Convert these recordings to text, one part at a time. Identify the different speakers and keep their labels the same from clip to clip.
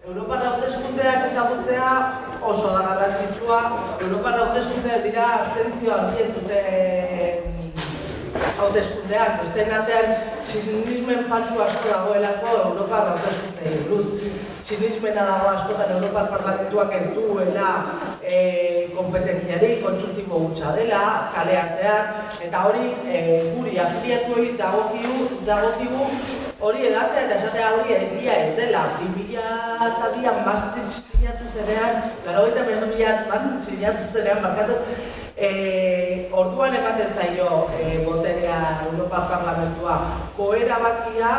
Speaker 1: Europar hauteskundeak ezagutzea oso da garrantzitsua. Europar hauteskundeak dira abstentzioa handien duten hauteskundeak. Besteen artean sinismen faltsu asko dagoelako Europar hauteskundei buruz. Sinismena dago askotan Europar Parlamentuak ez duela kompetentziarik, kontsultibo hutsa dela, kaleatzeak, eta hori guri afiliatuei dagokigu hori edatzea eta esatea hori egia ez dela. 2002an Maastricht sinatu zenean, 98an Maastricht sinatu zenean, markatu, orduan ematen zaio boterea Europa Parlamentua koerabakia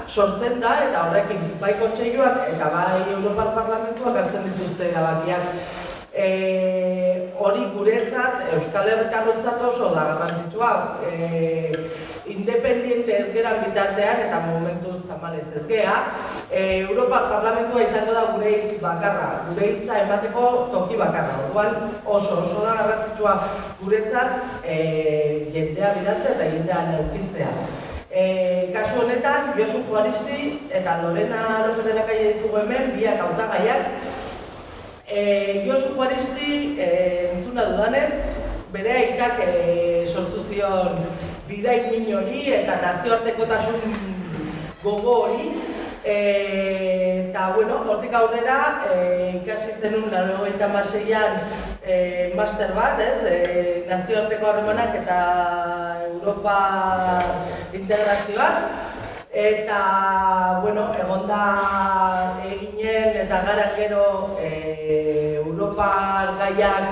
Speaker 1: sortzen da, eta horrekin bai kontseiluak eta bai Europar Parlamentuak hartzen dituzte erabakiak. Hori guretzat, Euskal Herritarrontzat oso da garrantzitsua. Independiente ez geran bitartean, eta momentuz tamalez ez gea, Europar Parlamentua izango da gure hitz bakarra, gure hitza emateko toki bakarra. Orduan oso da garrantzitsua guretzat jendea bidaltzea eta jendea neurkitzea. Kasu honetan, Josu Juaristi eta Lorena López de la Calle ditugu hemen, biak hautagaiak. Josu Juaristi, entzuna dudanez, bere aitak sortu zion bidain min hori eta nazioartekotasun gogo hori. Eta, bueno, hortik aurrera ikasi zenun 96an master bat, nazioarteko harremanak eta Europa integrazioak. Eta, bueno, egonda eginen eta gara gero Europar gaiak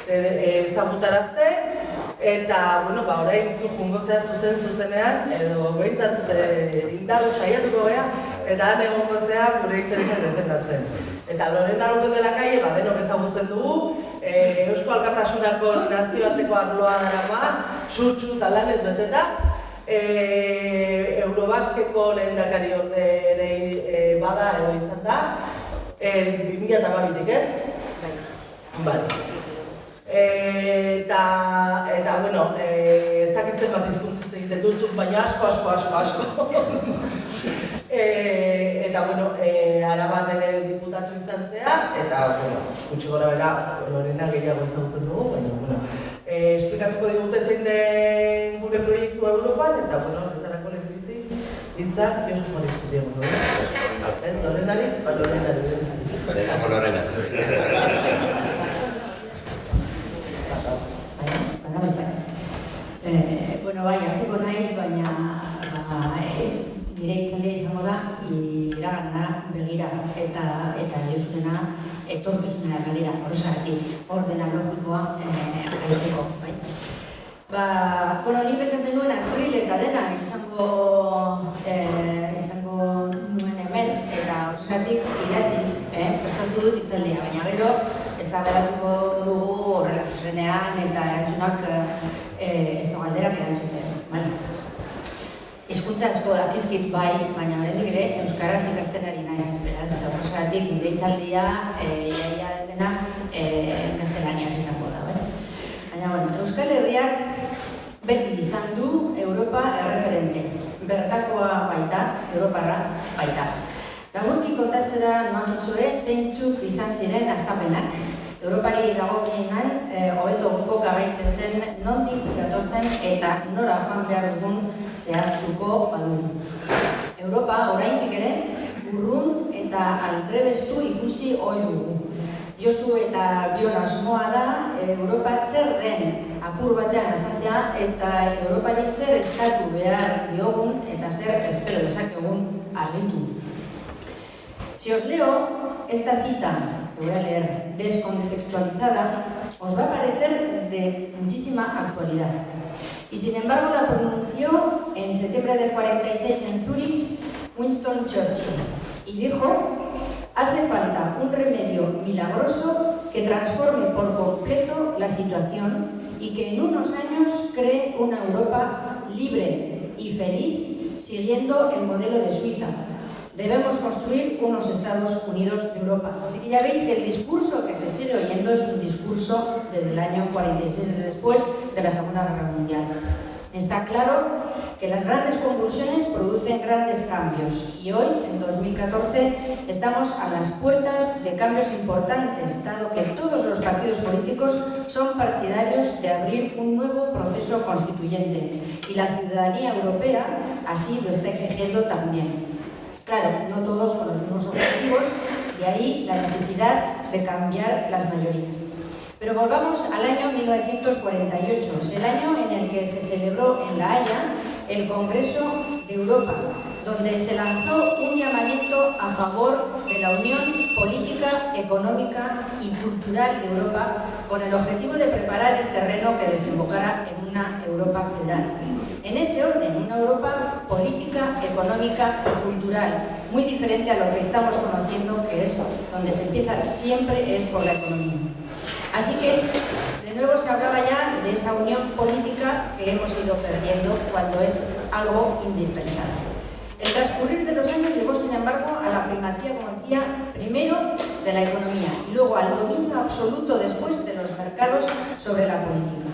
Speaker 1: ezagutarazte. Eta, bueno, orain zu jungo zea zuzenean, edo behintzat indarro saiatuko gea, eta han egongo zea gure interesak defendatzen. Eta Lorena López de la Calle, denok ezagutzen dugu, Eusko Alkartasunako nazioarteko arloa darama, sutsu eta lanez beteta, Eurobaskeko lehendakari orde ere bada edo izan da, 2012tik ez? Bai. Eta, bueno, ez dakitzen bat hizkuntzitz egiten dut, baina asko. Eta, bueno, Araban ere diputatu izan zea, eta, bueno, gutxi gora bera, Lorena gehiago ezagutzen dugu, baina, bueno, esplikatuko digute zein den gure proiektua Europan, eta, bueno, horretarako lehenbizi, hitzak Josu Juaristi diago, ez, Lorenari? Lorena.
Speaker 2: Bueno, bai, hasiko naiz, baina nire hitzaldia izango da iragana begira eta Josurena etorkizunera begira, horrexagatik ordena logikoa aitzeko, bai. Bueno, ni pentsatzen nuen atril eta dena izango nuen hemen, eta horrexagatik idatziz prestatu dut hitzaldia, baina gero eztabaidatuko dugu horrela zuzenean eta erantzunak ez da galderak erantzuten. Hizkuntza asko dakizkit bai, baina oraindik ere euskaraz ikasten ari naiz, beraz, horrexagatik nire hitzaldia iaia dena gaztelaniaz izango da, bai? Baina, bueno, Euskal Herriak beti izan du Europa erreferente. Bertakoa baita, Europarra baita. Laburki kontatze da noakizue zeintzuk izan ziren hastapenak. Europari dagokienan hobeto koka gaitezen nondik datozen eta nora joan behar dugun zehaztuko badugu. Europa oraindik ere urrun eta aldrebestu ikusi ohi dugu. Josu eta Bion asmoa da Europa zer den apur batean azaltzea eta Europari zer eskatu behar diogun eta zer espero dezakegun argitu. Si os leo esta cita, que voy a leer, descontextualizada, os va a parecer de muchísima actualidad. Y sin embargo la pronunció en septiembre del 46 en Zúrich Winston Churchill y dijo: hace falta un remedio milagroso que transforme por completo la situación y que en unos años cree una Europa libre y feliz siguiendo el modelo de Suiza. Debemos construir unos Estados Unidos de Europa. Así que ya veis que el discurso que se sigue oyendo es un discurso desde el año 46, desde después de la Segunda Guerra Mundial. Está claro que las grandes convulsiones producen grandes cambios y hoy, en 2014, estamos a las puertas de cambios importantes, dado que todos los partidos políticos son partidarios de abrir un nuevo proceso constituyente y la ciudadanía europea así lo está exigiendo también. Claro, no todos con los mismos objetivos, de ahí la necesidad de cambiar las mayorías. Pero volvamos al año 1948, es el año en el que se celebró en La Haya el Congreso de Europa, donde se lanzó un llamamiento a favor de la unión política, económica y cultural de Europa con el objetivo de preparar el terreno que desembocara en una Europa federal. En ese orden, una Europa política, económica y cultural, muy diferente a lo que estamos conociendo, que es donde se empieza siempre es por la economía. Así que, de nuevo se hablaba ya de esa unión política que hemos ido perdiendo cuando es algo indispensable. El transcurrir de los años llevó, sin embargo, a la primacía, como decía, primero de la economía y luego al dominio absoluto después de los mercados sobre la política.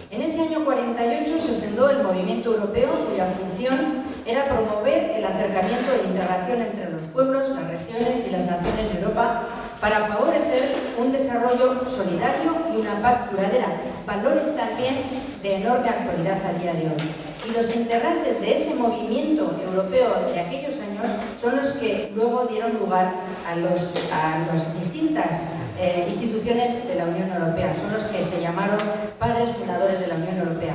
Speaker 2: En ese año 48 se fundó el Movimiento Europeo, cuya función era promover el acercamiento e integración entre los pueblos, las regiones y las naciones de Europa para favorecer un desarrollo solidario y una paz duradera, valores también de enorme actualidad a día de hoy. Y los integrantes de ese movimiento europeo de aquellos años son los que luego dieron lugar a las distintas instituciones de la Unión Europea, son los que se llamaron padres fundadores de la Unión Europea.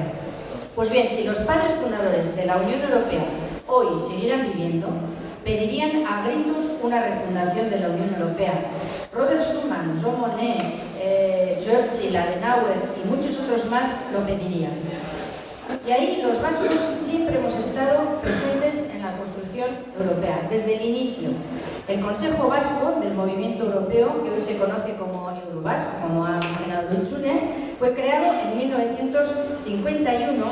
Speaker 2: Pues bien, si los padres fundadores de la Unión Europea hoy siguieran viviendo, pedirían a gritos una refundación de la Unión Europea. Robert Schuman, Jean Monnet, Churchill, Adenauer y muchos otros más lo pedirían. Y ahí los vascos siempre hemos estado presentes en la construcción europea, desde el inicio. El Consejo Vasco del Movimiento Europeo, que hoy se conoce como Eurobasque, como ha mencionado Lutzune, fue creado en 1951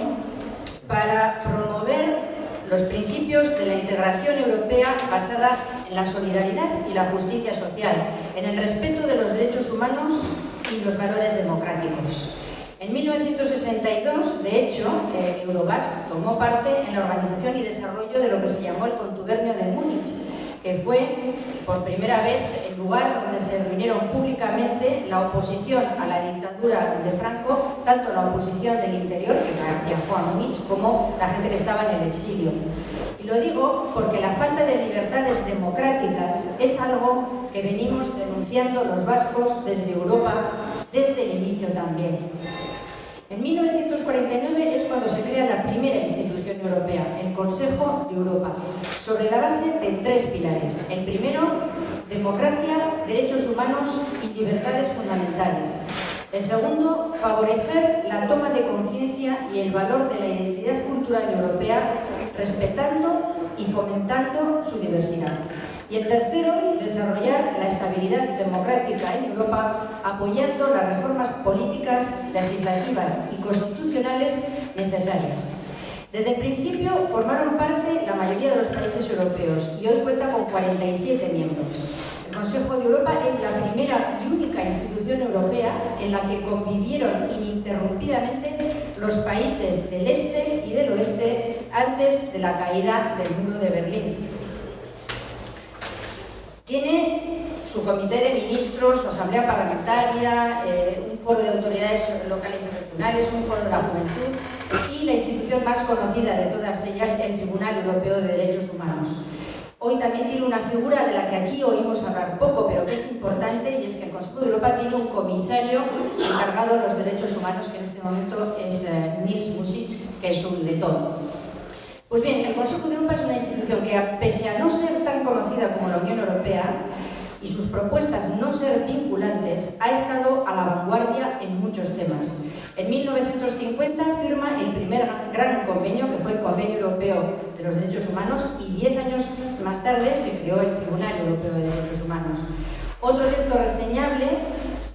Speaker 2: para promover los principios de la integración europea basada en la solidaridad y la justicia social, en el respeto de los derechos humanos y los valores democráticos. En 1962, de hecho, Eurobasque tomó parte en la organización y desarrollo de lo que se llamó el Contubernio de Múnich, que fue por primera vez el lugar donde se reunieron públicamente la oposición a la dictadura de Franco, tanto la oposición del interior, que viajó a Múnich, como la gente que estaba en el exilio. Y lo digo porque la falta de libertades democráticas es algo que venimos denunciando los vascos desde Europa, desde el inicio también. En 1949 es cuando se crea la primera institución europea, el Consejo de Europa, sobre la base de 3 pilares. El primero, democracia, derechos humanos y libertades fundamentales. El segundo, favorecer la toma de conciencia y el valor de la identidad cultural europea, respetando y fomentando su diversidad. Y el tercero, desarrollar la estabilidad democrática en Europa, apoyando las reformas políticas, legislativas y constitucionales necesarias. Desde el principio formaron parte la mayoría de los países europeos y hoy cuenta con 47 miembros. El Consejo de Europa es la primera y única institución europea en la que convivieron ininterrumpidamente los países del este y del oeste antes de la caída del muro de Berlín. Tiene su comité de ministros, su asamblea parlamentaria, un foro de autoridades locales y regionales, un foro de la juventud y la institución más conocida de todas ellas, el Tribunal Europeo de Derechos Humanos. Hoy también tiene una figura de la que aquí oímos hablar poco, pero que es importante, y es que el Consejo de Europa tiene un comisario encargado de los derechos humanos, que en este momento es Nils Mužič, que es un letón. Pues bien, el Consejo de Europa es una institución que, pese a no ser tan conocida como la Unión Europea y sus propuestas no ser vinculantes, ha estado a la vanguardia en muchos temas. En 1950 firma el primer gran convenio, que fue el Convenio Europeo de los Derechos Humanos, y 10 años más tarde se creó el Tribunal Europeo de Derechos Humanos. Otro texto reseñable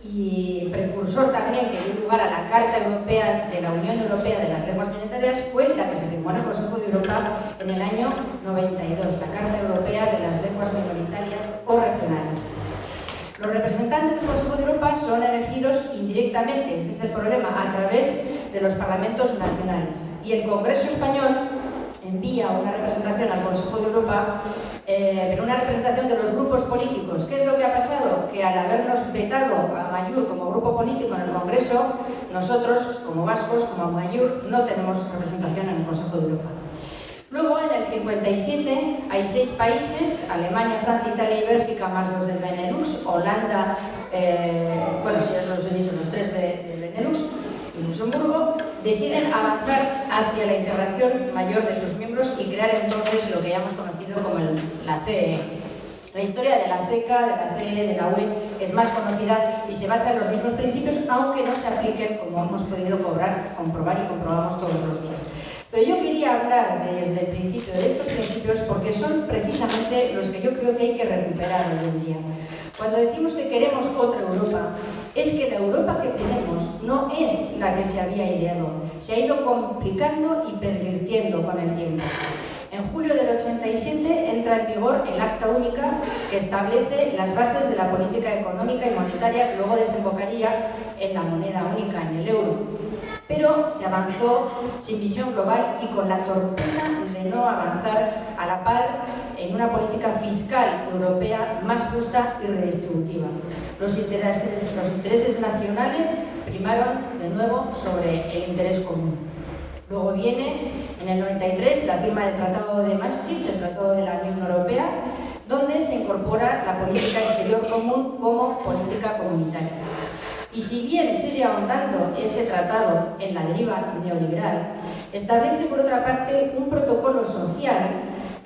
Speaker 2: y precursor también, que dio lugar a la Carta Europea de la Unión Europea de las Lenguas Minoritarias, fue la que se firmó en el Consejo de Europa en el año 92, la Carta Europea de las Lenguas Minoritarias o Regionales. Los representantes del Consejo de Europa son elegidos indirectamente, ese es el problema, a través de los parlamentos nacionales. Y el Congreso español envía una representación al Consejo de Europa, pero una representación de los grupos políticos. ¿Qué es lo que ha pasado? Que al habernos vetado a Amaiur como grupo político en el Congreso, nosotros, como vascos, como Amaiur, no tenemos representación en el Consejo de Europa. Luego, en el 57, hay 6 países, Alemania, Francia, Italia y Bélgica, más los del Benelux, Holanda, bueno, si ya os los he dicho, los 3 del Benelux, y Luxemburgo, deciden avanzar hacia la integración mayor de sus miembros y crear entonces lo que ya hemos conocido como la CE. La historia de la CECA, de la CE, de la UE es más conocida y se basa en los mismos principios, aunque no se apliquen como hemos podido comprobar y comprobamos todos los días. Pero yo quería hablar desde el principio de estos principios porque son precisamente los que yo creo que hay que recuperar hoy en día. Cuando decimos que queremos otra Europa, es que la Europa que tenemos no es la que se había ideado, se ha ido complicando y pervirtiendo con el tiempo. En julio del 87 entra en vigor el Acta Única que establece las bases de la política económica y monetaria que luego desembocaría en la moneda única, en el euro. Pero se avanzó sin visión global y con la torpeza de no avanzar a la par en una política fiscal europea más justa y redistributiva. Los intereses nacionales primaron de nuevo sobre el interés común. Luego viene, en el 93, la firma del Tratado de Maastricht, el Tratado de la Unión Europea, donde se incorpora la política exterior común como política comunitaria. Y si bien sigue ahondando ese tratado en la deriva neoliberal, establece por otra parte un protocolo social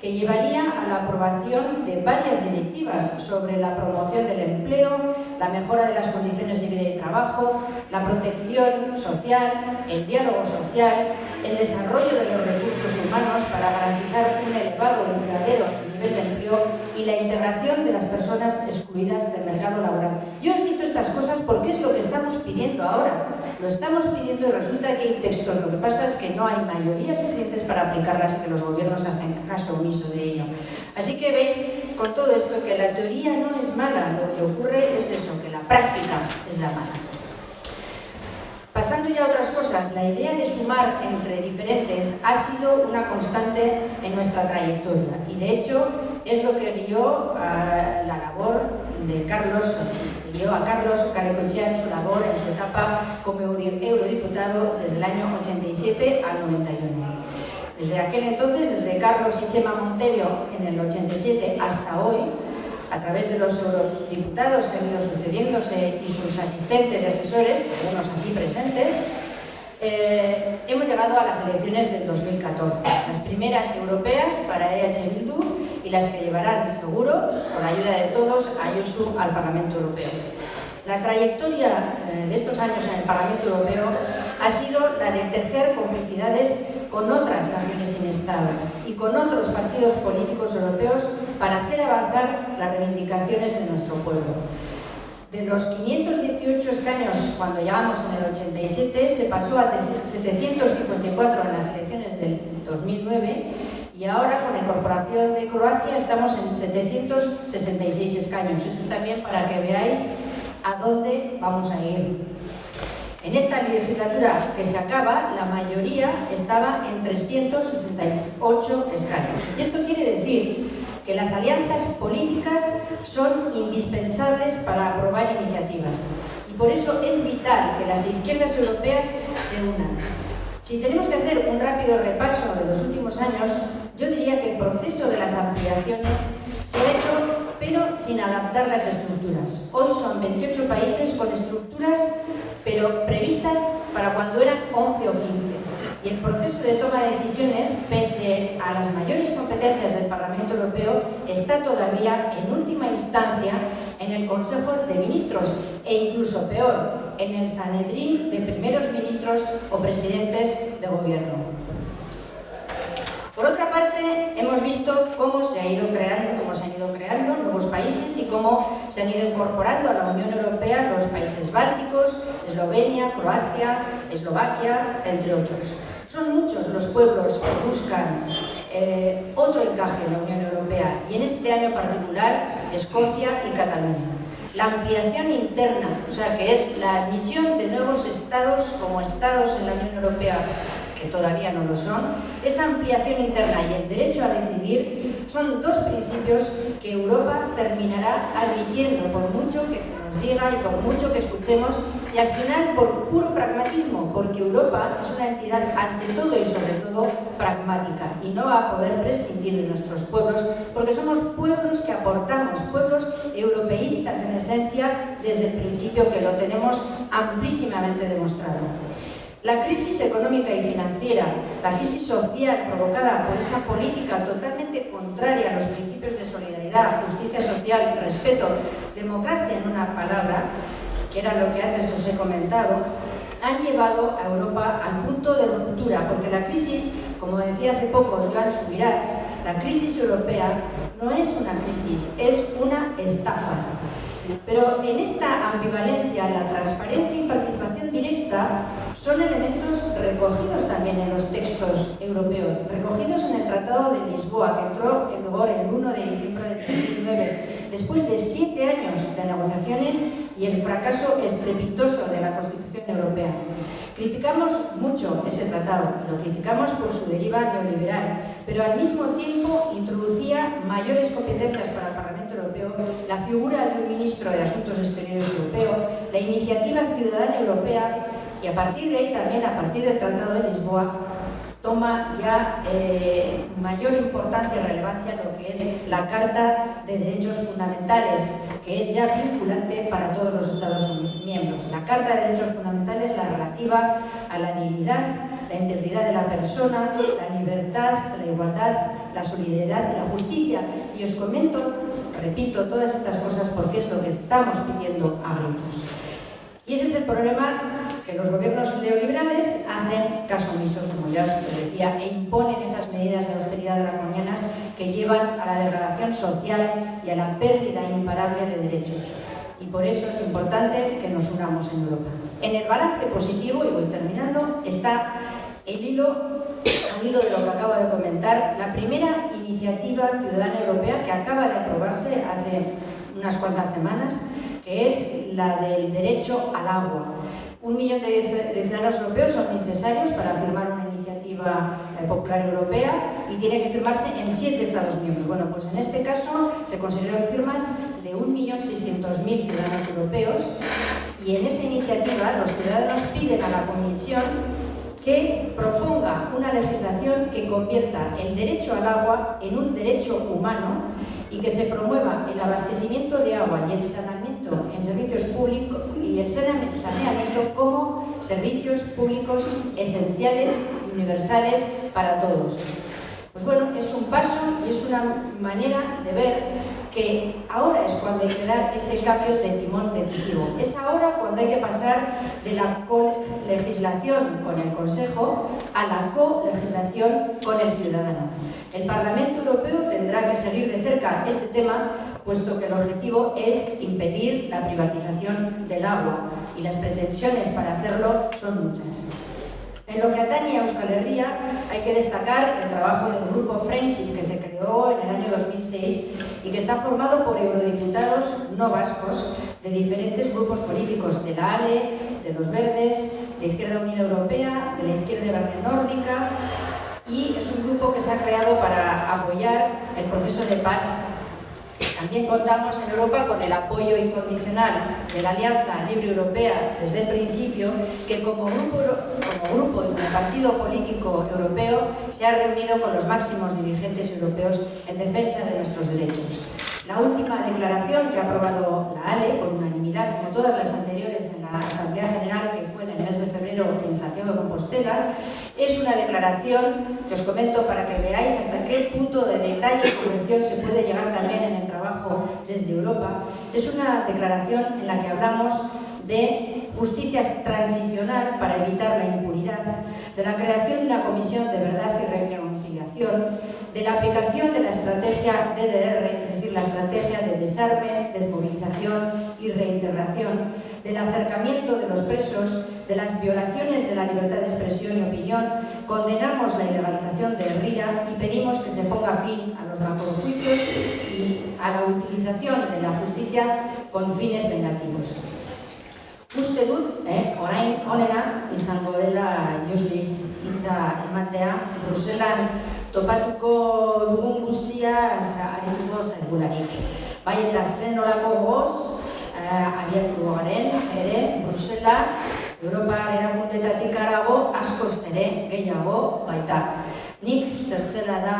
Speaker 2: que llevaría a la aprobación de varias directivas sobre la promoción del empleo, la mejora de las condiciones de vida y trabajo, la protección social, el diálogo social, el desarrollo de los recursos humanos para garantizar un elevado y duradero nivel de empleo y la integración de las personas excluidas del mercado laboral. Yo os cito estas cosas porque es lo que estamos pidiendo ahora. Lo estamos pidiendo y resulta que hay textos. Lo que pasa es que no hay mayorías suficientes para aplicarlas y que los gobiernos hacen caso omiso de ello. Así que veis con todo esto que la teoría no es mala, lo que ocurre es eso, que la práctica es la mala. Pasando ya a otras cosas, la idea de sumar entre diferentes ha sido una constante en nuestra trayectoria y de hecho es lo que guió a la labor de Carlos, guió a Carlos Garaikoetxea en su labor, en su etapa como eurodiputado desde el año 87 al 91. Desde aquel entonces, desde Carlos y Chema Monteiro en el 87 hasta hoy, a través de los eurodiputados que han ido sucediéndose y sus asistentes y asesores, algunos aquí presentes, hemos llegado a las elecciones del 2014, las primeras europeas para EH Bildu y las que llevarán seguro, con la ayuda de todos, a Ayuso al Parlamento Europeo. La trayectoria de estos años en el Parlamento Europeo ha sido la de tejer complicidades con otras naciones sin Estado y con otros partidos políticos europeos para hacer avanzar las reivindicaciones de nuestro pueblo. De los 518 escaños cuando llegamos en el 87 se pasó a 754 en las elecciones del 2009 y ahora con la incorporación de Croacia estamos en 766 escaños. Esto también para que veáis a dónde vamos a ir. En esta legislatura que se acaba, la mayoría estaba en 368 escaños. Y esto quiere decir que las alianzas políticas son indispensables para aprobar iniciativas. Y por eso es vital que las izquierdas europeas se unan. Si tenemos que hacer un rápido repaso de los últimos años, yo diría que el proceso de las ampliaciones se ha hecho, pero sin adaptar las estructuras. Hoy son 28 países con estructuras, pero previstas para cuando eran 11 o 15. Y el proceso de toma de decisiones, pese a las mayores competencias del Parlamento Europeo, está todavía en última instancia en el Consejo de Ministros e incluso peor, en el Sanedrín de primeros ministros o presidentes de gobierno. Por otra parte, hemos visto cómo se han ido creando nuevos países y cómo se han ido incorporando a la Unión Europea los países bálticos, Eslovenia, Croacia, Eslovaquia, entre otros. Son muchos los pueblos que buscan otro encaje en la Unión Europea y en este año particular Escocia y Cataluña. La ampliación interna, o sea, que es la admisión de nuevos estados como estados en la Unión Europea, que todavía no lo son, esa ampliación interna y el derecho a decidir son dos principios que Europa terminará admitiendo, por mucho que se nos diga y por mucho que escuchemos, y al final por puro pragmatismo, porque Europa es una entidad ante todo y sobre todo pragmática y no va a poder prescindir de nuestros pueblos, porque somos pueblos que aportamos, pueblos europeístas en esencia desde el principio, que lo tenemos amplísimamente demostrado. La crisis económica y financiera, la crisis social provocada por esa política totalmente contraria a los principios de solidaridad, justicia social, respeto, democracia en una palabra, que era lo que antes os he comentado, han llevado a Europa al punto de ruptura, porque la crisis, como decía hace poco Joan Subirats, la crisis europea no es una crisis, es una estafa. Pero en esta ambivalencia, la transparencia y participación directa son elementos recogidos también en los textos europeos, recogidos en el Tratado de Lisboa, que entró en vigor el 1 de diciembre de 2009, después de 7 años de negociaciones y el fracaso estrepitoso de la Constitución Europea. Criticamos mucho ese tratado, lo criticamos por su deriva neoliberal, pero al mismo tiempo introducía mayores competencias para el Parlamento Europeo, la figura de un ministro de Asuntos Exteriores europeo, la iniciativa ciudadana europea, y a partir de ahí también, a partir del Tratado de Lisboa, toma ya mayor importancia y relevancia lo que es la Carta de Derechos Fundamentales, que es ya vinculante para todos los Estados miembros. La Carta de Derechos Fundamentales, la relativa a la dignidad, la integridad de la persona, la libertad, la igualdad, la solidaridad y la justicia. Y os comento, repito, todas estas cosas porque es lo que estamos pidiendo a gritos. Y ese es el problema, que los gobiernos neoliberales hacen caso omiso, como ya os decía, e imponen esas medidas de austeridad draconianas que llevan a la degradación social y a la pérdida imparable de derechos. Y por eso es importante que nos unamos en Europa. En el balance positivo, y voy terminando, está al hilo de lo que acabo de comentar, la primera iniciativa ciudadana europea que acaba de aprobarse hace unas cuantas semanas, que es la del derecho al agua. 1 millón de ciudadanos europeos son necesarios para firmar una iniciativa popular europea y tiene que firmarse en 7 Estados miembros. Bueno, pues en este caso se consiguieron firmas de 1.600.000 ciudadanos europeos y en esa iniciativa los ciudadanos piden a la Comisión que proponga una legislación que convierta el derecho al agua en un derecho humano y que se promueva el abastecimiento de agua y el saneamiento en servicios públicos y el saneamiento como servicios públicos esenciales y universales para todos. Pues bueno, es un paso y es una manera de ver que ahora es cuando hay que dar ese cambio de timón decisivo. Es ahora cuando hay que pasar de la colegislación con el Consejo a la colegislación con el ciudadano. El Parlamento Europeo tendrá que seguir de cerca este tema, puesto que el objetivo es impedir la privatización del agua y las pretensiones para hacerlo son muchas. En lo que atañe a Euskal Herria, hay que destacar el trabajo del grupo Friendship, que se creó en el año 2006 y que está formado por eurodiputados no vascos de diferentes grupos políticos, de la ALE, de los Verdes, de Izquierda Unida Europea, de la Izquierda Verde Nórdica, y es un grupo que se ha creado para apoyar el proceso de paz. También contamos en Europa con el apoyo incondicional de la Alianza Libre Europea desde el principio, que como grupo y como partido político europeo se ha reunido con los máximos dirigentes europeos en defensa de nuestros derechos. La última declaración que ha aprobado la ALE, por unanimidad, como todas las anteriores en la Asamblea General, que fue en el mes de febrero en Santiago de Compostela, es una declaración que os comento para que veáis hasta qué punto de detalle y corrección se puede llegar también en el trabajo desde Europa. Es una declaración en la que hablamos de justicia transicional para evitar la impunidad, de la creación de una comisión de verdad y reconciliación, de la aplicación de la estrategia DDR, es decir, la estrategia de desarme, desmovilización y reintegración, del acercamiento de los presos, de las violaciones de la libertad de expresión y opinión. Condenamos la ilegalización de Herrira y pedimos que se ponga fin a los macrojuicios y a la utilización de la justicia con fines vengativos. Uste dut, orain honena izango dela Josuri hitza ematea, Bruselan topatuko dugun guztia arituko zaigularik. Bai eta zen olako goz, abiatu garen, ere, Brusela, Europa erakundetatik harago, askoz ere gehiago baita. Nik zertzela da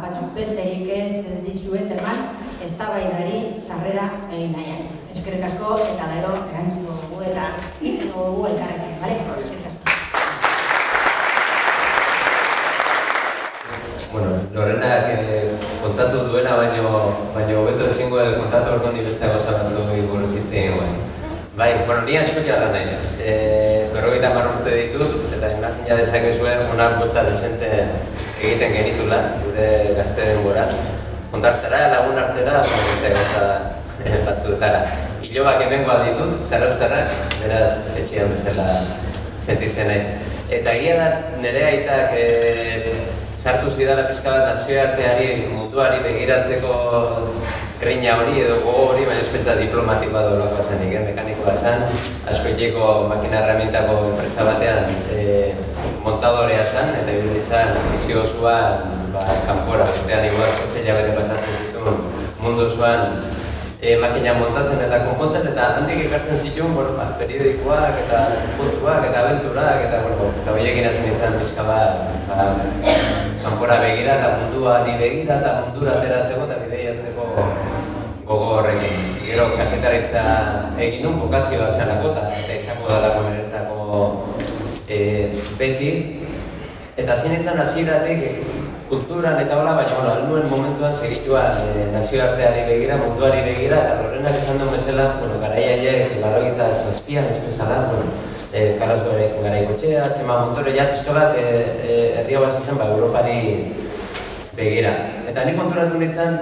Speaker 2: batzuk besterik ez dizuet eman, eztabaidari sarrera egin nahian. Eskerrik asko eta gero erantzuko dugu eta hitzeko dugu elkarrekin, bale? Eskerrik asko.
Speaker 3: Bueno, Lorenak kontatu duena baino hobeto ezingo kontatu orduan ni beste gauza batzuk buruz hitz egin. Bai, bueno, ni asko jarra naiz. 50 urte ditut eta imagina dezakezue una buelta desente egiten genitula gure gazte denbora. Kontartzera lagun artera beste gauza batzuetara. Ilobak hemengoa ditut, Zarauztarrak, beraz etxean bezala sentitzen naiz. Eta egia da nire aitak sartu zidala pixka bat nazioarteari, munduari begiratzeko greina hori edo gogo hori, baina espetza diplomatikoa dolakoa zenik, mekanikoa zen. Askoiteko makina herramientako enpresa batean montadorea zen, eta ibili zen bizio osoan kanpora, urtean igual 8 hilabete pasatzen zituen mundu osoan makina montatzen eta konpontzen, eta handik ekartzen zituen periodikoak eta puntuak eta abenturak, eta horiekin hasi nintzen pixka bat kanpora begira eta munduari begira eta mundura zeratzeko eta bideiatzeko gogo horrekin. Gero kasetaritza egin duen bokazioa zelako eta izango dalako niretzako beti. Eta hasi nintzen hasieratik kulturan eta hola, baina alnuen momentuan segituan nazioarteari begira, munduari begira, eta Lorenak esan duen bezala, garaiaiek, 87an, ez bezala, Karlsberg garaikotxea, Txema Montore, pixka bat herria bat izan Europari begira. Eta nik konturatu nintzen,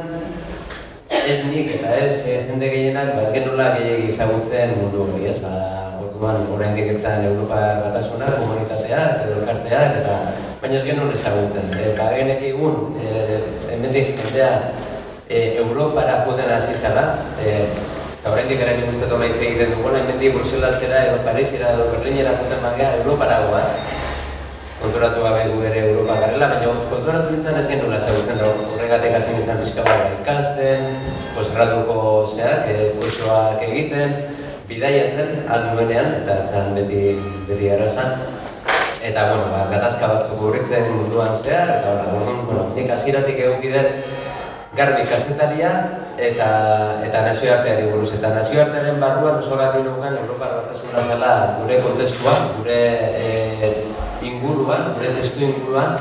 Speaker 3: ez nik eta ez jende gehienak, ez genuela gehiagi ezagutzen mundu hori, ez? Orduan, oraindik etzan Europar Batasunak, komunitateak, edo elkarteak, baina ez genuen ezagutzen. Eta genek egun, hemendik jendea Europara joden hasi zela, eta oraindik ere nik uste tola hitz egiten duguna, hemendik Bruselasera edo Parisera edo Berlinera joten bagea Europara goaz. Konturatu gabe gu ere Europa garela, baina konturatu nintzen ez genuela ezagutzen horregatik hasi nintzen pixka bat ikasten, posgraduko kursoak egiten, bidaiatzen alduenean, eta etzan beti errazan. Eta, gatazka batzuk urritzen munduan zehar, eta nik hasieratik egukidet garbi kazetaria eta nazioarteari buruz. Eta nazioartearen barruan oso garbi nuken Europar Batasuna zela gure kontestuan, gure inguruan, gure testu inguruan,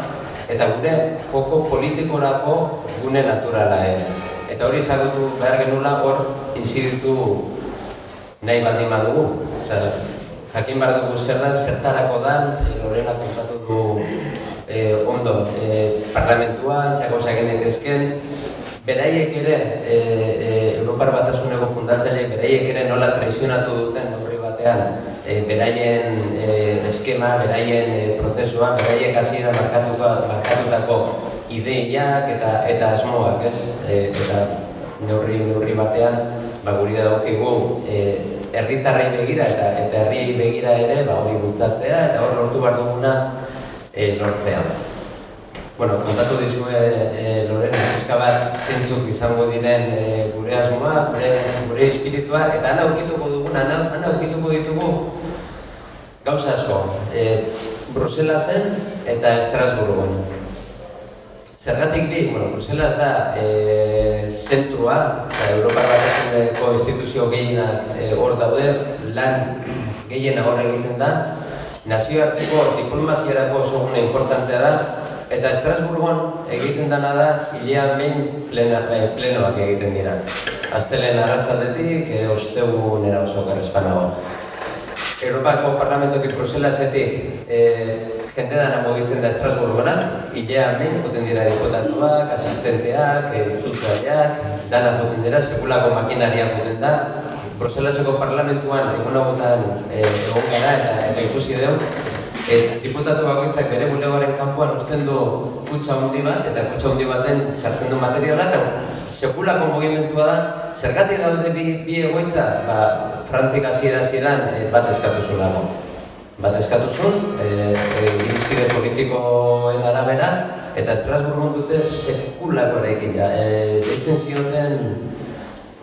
Speaker 3: eta gure joko politikorako gune naturala ere. Eta hori ezagutu behar genula hor inziditu nahi baldin badugu. Jakin behar dugu zer dan, zertarako dan, Lorenak kontatu du ondo parlamentuan, zeagauza egin daitezken, beraiek ere, Europar Batasuneko fundatzaile, beraiek ere nola traizionatu duten horri batean, beraien eskema, beraien prozesua, beraiek hasieran markatutako ideiak eta asmoak, ez? Eta neurri batean, guri dagokigu herritarrei begira eta herriei begira ere hori bultzatzea eta hor lortu behar duguna lortzea. Kontatu dizue Lorena pixka bat zentzuk izango diren gure asmoa, gure espiritua, eta han aurkituko ditugu gauza asko. Bruselasen eta Estrasburgon. Zergatik bi, Bruselas da zentrua, Europar Batasuneko instituzio gehienak hor daude, lan gehiena hor egiten da, nazioarteko diplomaziarako oso gune importantea da, eta Estrasburgon egiten dena da, hilean behin plenoak egiten dira. Astelen arratzaldetik, ostegunera oso garrespanago. Europako Parlamentotik Bruselasetik jende dana mugitzen da Estrasburgora, hilean behin joten dira diputatuak, asistenteak, itzultzaileak, dana joten dira, sekulako makinaria joten da. Bruselaseko Parlamentuan egunagotan egon gara eta ikusi dugu, diputatu bakoitzak bere bulegoaren kanpoan uzten du kutxa handi bat, eta kutxa handi baten sartzen du materiala, eta sekulako mugimentua da, zergatik daude bi egoitza, Frantzik hasieran bat eskatu zulako. Bat eskatu zuen, irizpide politikoen arabera, eta Estrasburgon dute sekulako eraikina. Deitzen zioten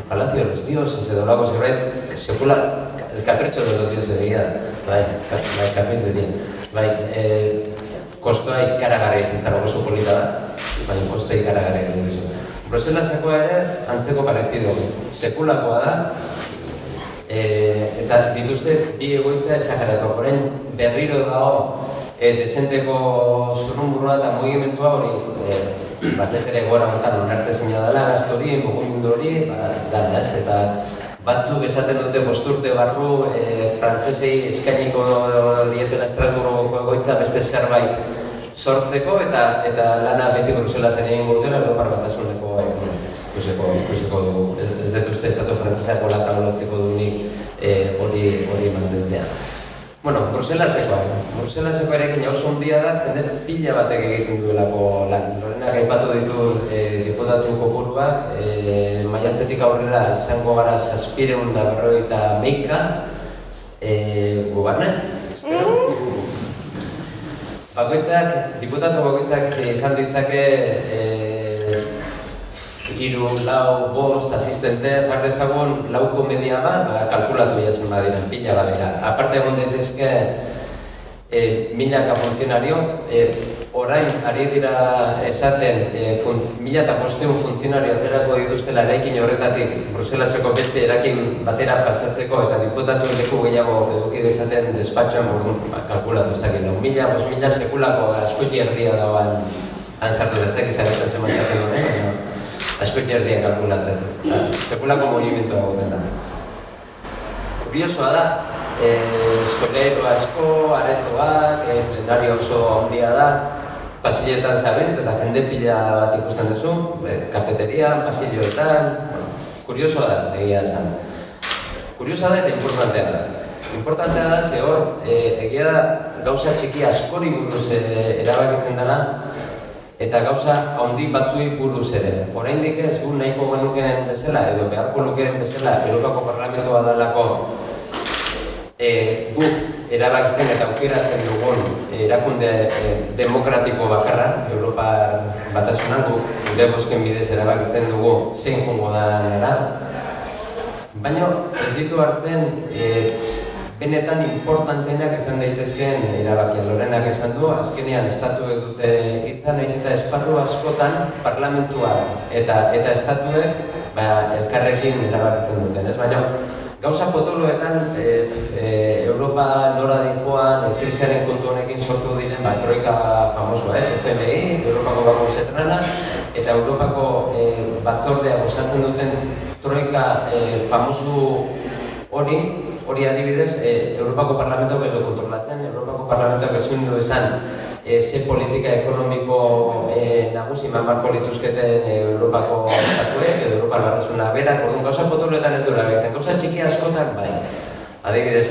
Speaker 3: Palacio de los Dioses edo lako zerbait, sekula, el capricho de los dioses egia, bai, kapiz diria. Bai, kostoa ikaragarri zintzaro oso polita da, baina kostoa ikaragarri egin dizu. Bruselasekoa ere antzeko parezido, sekulakoa da, eta dituzte bi egoitza esageratu. Horrein berriro dago desenteko zurrumburua eta mugimentua hori batez ere gora montan onartezina dela, gazto hori, mugimendu hori, dara ez, eta batzuk esaten dute bosturte barru frantsesei eskainiko dietela Estrasburgoko egoitza beste zerbait sortzeko eta lana beti Bruselasen egingo dutela Europar Batasuneko ikusiko dugu. Ez dut uste estatu frantsesako lata lotzeko dunik hori mantentzea. Bueno, Bruselasekoa erekin oso handia da, jende pila batek egiten duelako lan. Lorenak aipatu ditu diputatu kopuruak, maiatzetik aurrera izango gara 751 gubarne, espero. Diputatu bakoitzak izan ditzake 3, 4, 5 asistente, jar dezagun 4 media bat, kalkulatu jasen badira, pila badira. Aparte egon daitezke milaka funtzionario, orain ari dira esaten 1500 funtzionario aterako dituztela eraikin horretatik Bruselaseko beste erakin batera pasatzeko eta diputatu leku gehiago eduki dezaten despatxoan kalkulatu ez dakit. 1000, sekulako askoiti erdia dagoan ansartu ez dakit zaretan zematzaten duen, baina askoiti erdia kalkulatzen. Sekulako movimentua goten da. Kuriosoa da, solero asko, aretoak, plenario oso handia da, pasilloetan zabentz eta jende pila bat ikusten duzu, kafeterian, pasilloetan, kuriosoa da, egia esan. Kuriosoa da eta importantea da. Importantea da, ze hor, egia da gauza txiki askori buruz erabakitzen dela, eta gauza handi batzui buruz ere. Oraindik ez gu nahiko genukeen bezala, edo beharko lukeen bezala, Europako Parlamentoa dalako guk erabakitzen eta aukeratzen dugun erakunde demokratiko bakarra, Europar Batasunan guk gure bozken bidez erabakitzen dugu zein joango da nara. Baina ez ditu hartzen benetan importanteenak izan daitezkeen erabakiak. Lorenak esan du, azkenean estatuek dute hitza, nahiz eta esparru askotan parlamentua eta estatuek elkarrekin erabakitzen duten. Baina gauza potoloetan Europa nora dijoan krisiaren kontu honekin sortu diren troika famosoa, FMI, Europako Bako Zentrala eta Europako batzordea osatzen duten troika famosu hori adibidez Europako Parlamentoak ez du kontrolatzen, Europako Parlamentoak ez du esan ze politika ekonomiko nagusi marko lituzketen Europako estatuek edo Europar Batasuna berak, orduan gauza potoloetan ez duela behitzen, gauza txiki askotan bai. Adibidez,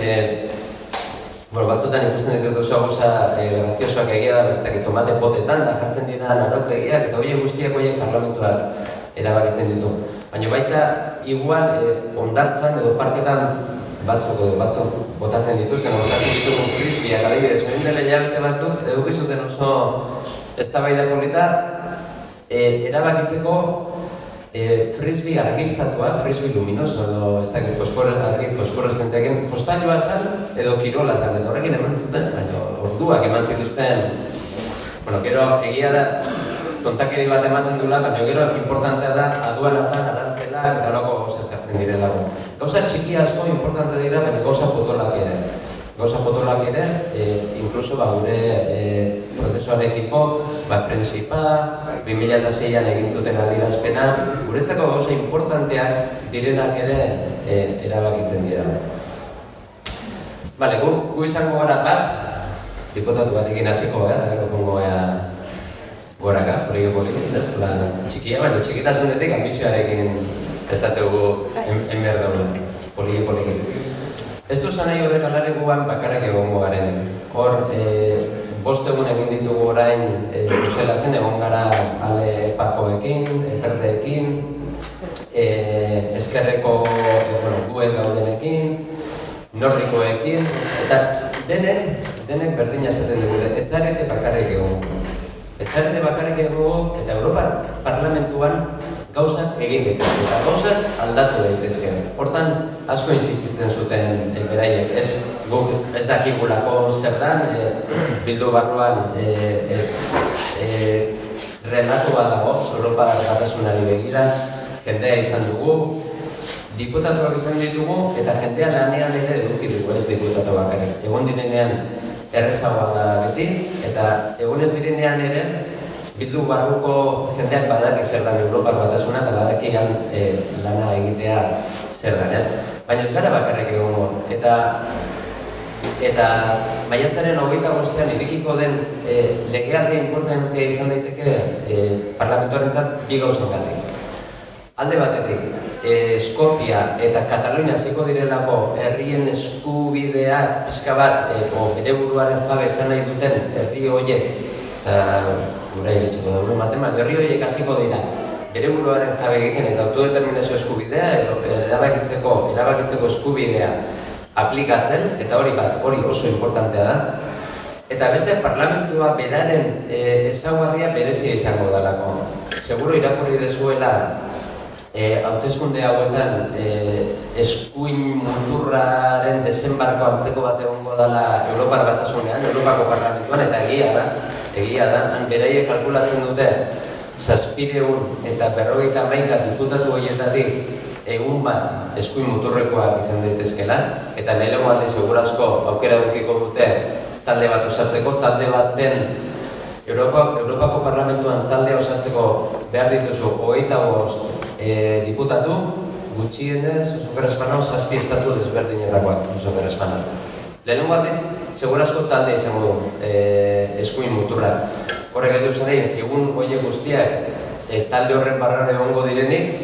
Speaker 3: batzutan ikusten ditut gauza graziosoak egia da, bestak tomate potetan da jartzen dira arautegiak eta horiek guztiak horiek parlamentuak erabakitzen ditu. Baina baita, igual, hondartzan edo parketan batzuk botatzen dituzten, botatzen ditugu frisbeak, adibidez, orain dela hilabete batzuk, edukizuten oso eztabaida polita erabakitzeko frisbee argiztatua, frisbee luminoso edo ez dakit fosforescenteekin postalioa zan edo kirola zan, edo horrekin eman zuten, baina orduak eman zituzten. Gero egia da, tontakeri bat ematen duela, baina gero importantea da aduanatan, arantzela, eta horako gauza zertzen direlago. Gauza txiki asko importante dira, baina gauza potolak ere. Gauza potolak ere, inkluso gure prozesuarekiko, Prensipa, 2006an egin zuten adierazpena, guretzako gauza importanteak direnak ere erabakitzen dira. Gu izango gara bat, diputatu batekin hasiko, gero kongo goraka, frio politik, txikia, baina txikitasunetik ambizioarekin esategu enber dauden, politik. Ez du zan nahi horrek alare guan bakarrak egongo garenik. Hor, 5 egun egin ditugu orain Bruselasen, egon gara ale fakoekin, berdeekin, ezkerreko guen gaudenekin, nordikoekin, eta denek berdina esaten dugu, ez zarete bakarrik egongo. Ez zarete bakarrik egongo, eta Europar Parlamentuan gauzak egin daitezke, eta gauzak aldatu daitezke. Hortan asko insistitzen zuten beraiek, ez dakigulako zer dan, Bildu barruan relatua dago, Europar Batasunari begira, jendea izan dugu, diputatuak izan ditugu, eta jendea lanean ere eduki dugu, ez diputatu bakarrik. Egon direnean errezagoa da beti, eta egon ez direnean ere, Bildu barruko jendeak badaki zer dan Europar Batasuna eta badakian lana egitea zer dan, ez? Baina ez gara bakarrik egongo, eta maiatzaren 25ean irekiko den legealdia importantea izan daiteke parlamentuarentzat bi gauzengatik. Alde batetik, Eskozia eta Katalunia hasiko direlako herrien eskubideak pixka bat bere buruaren jabe izan nahi duten herri horiek, eta gura iritsiko dugu matema, herri horiek hasiko dira bere buruaren jabe egiten eta autodeterminazio eskubidea edo erabakitzeko eskubidea aplikatzen, eta hori oso importantea da. Eta beste parlamentua beraren ezaugarria berezia izango dalako. Seguro irakurri dezuela hauteskunde hauetan eskuin muturraren desembarko antzeko bat egongo dela Europar Batasunean, Europako Parlamentuan, eta egia da, beraiek kalkulatzen dute 700 eta 51 diputatu horietatik egun bat eskuin muturrekoak izan daitezkela, eta lehenengo aldiz segurazko aukera edukiko dute talde bat osatzeko, talde baten Europako Parlamentuan taldea osatzeko behar dituzu 25 diputatu, gutxienez, Euskal Espanol, 7 estatu desberdinetakoak Euskal Espanol. Lehenengo aldiz, segurazko talde izango du eskuin muturra. Horrek ez duzan egin, egun horiek guztiak talde horren barran egongo direnik,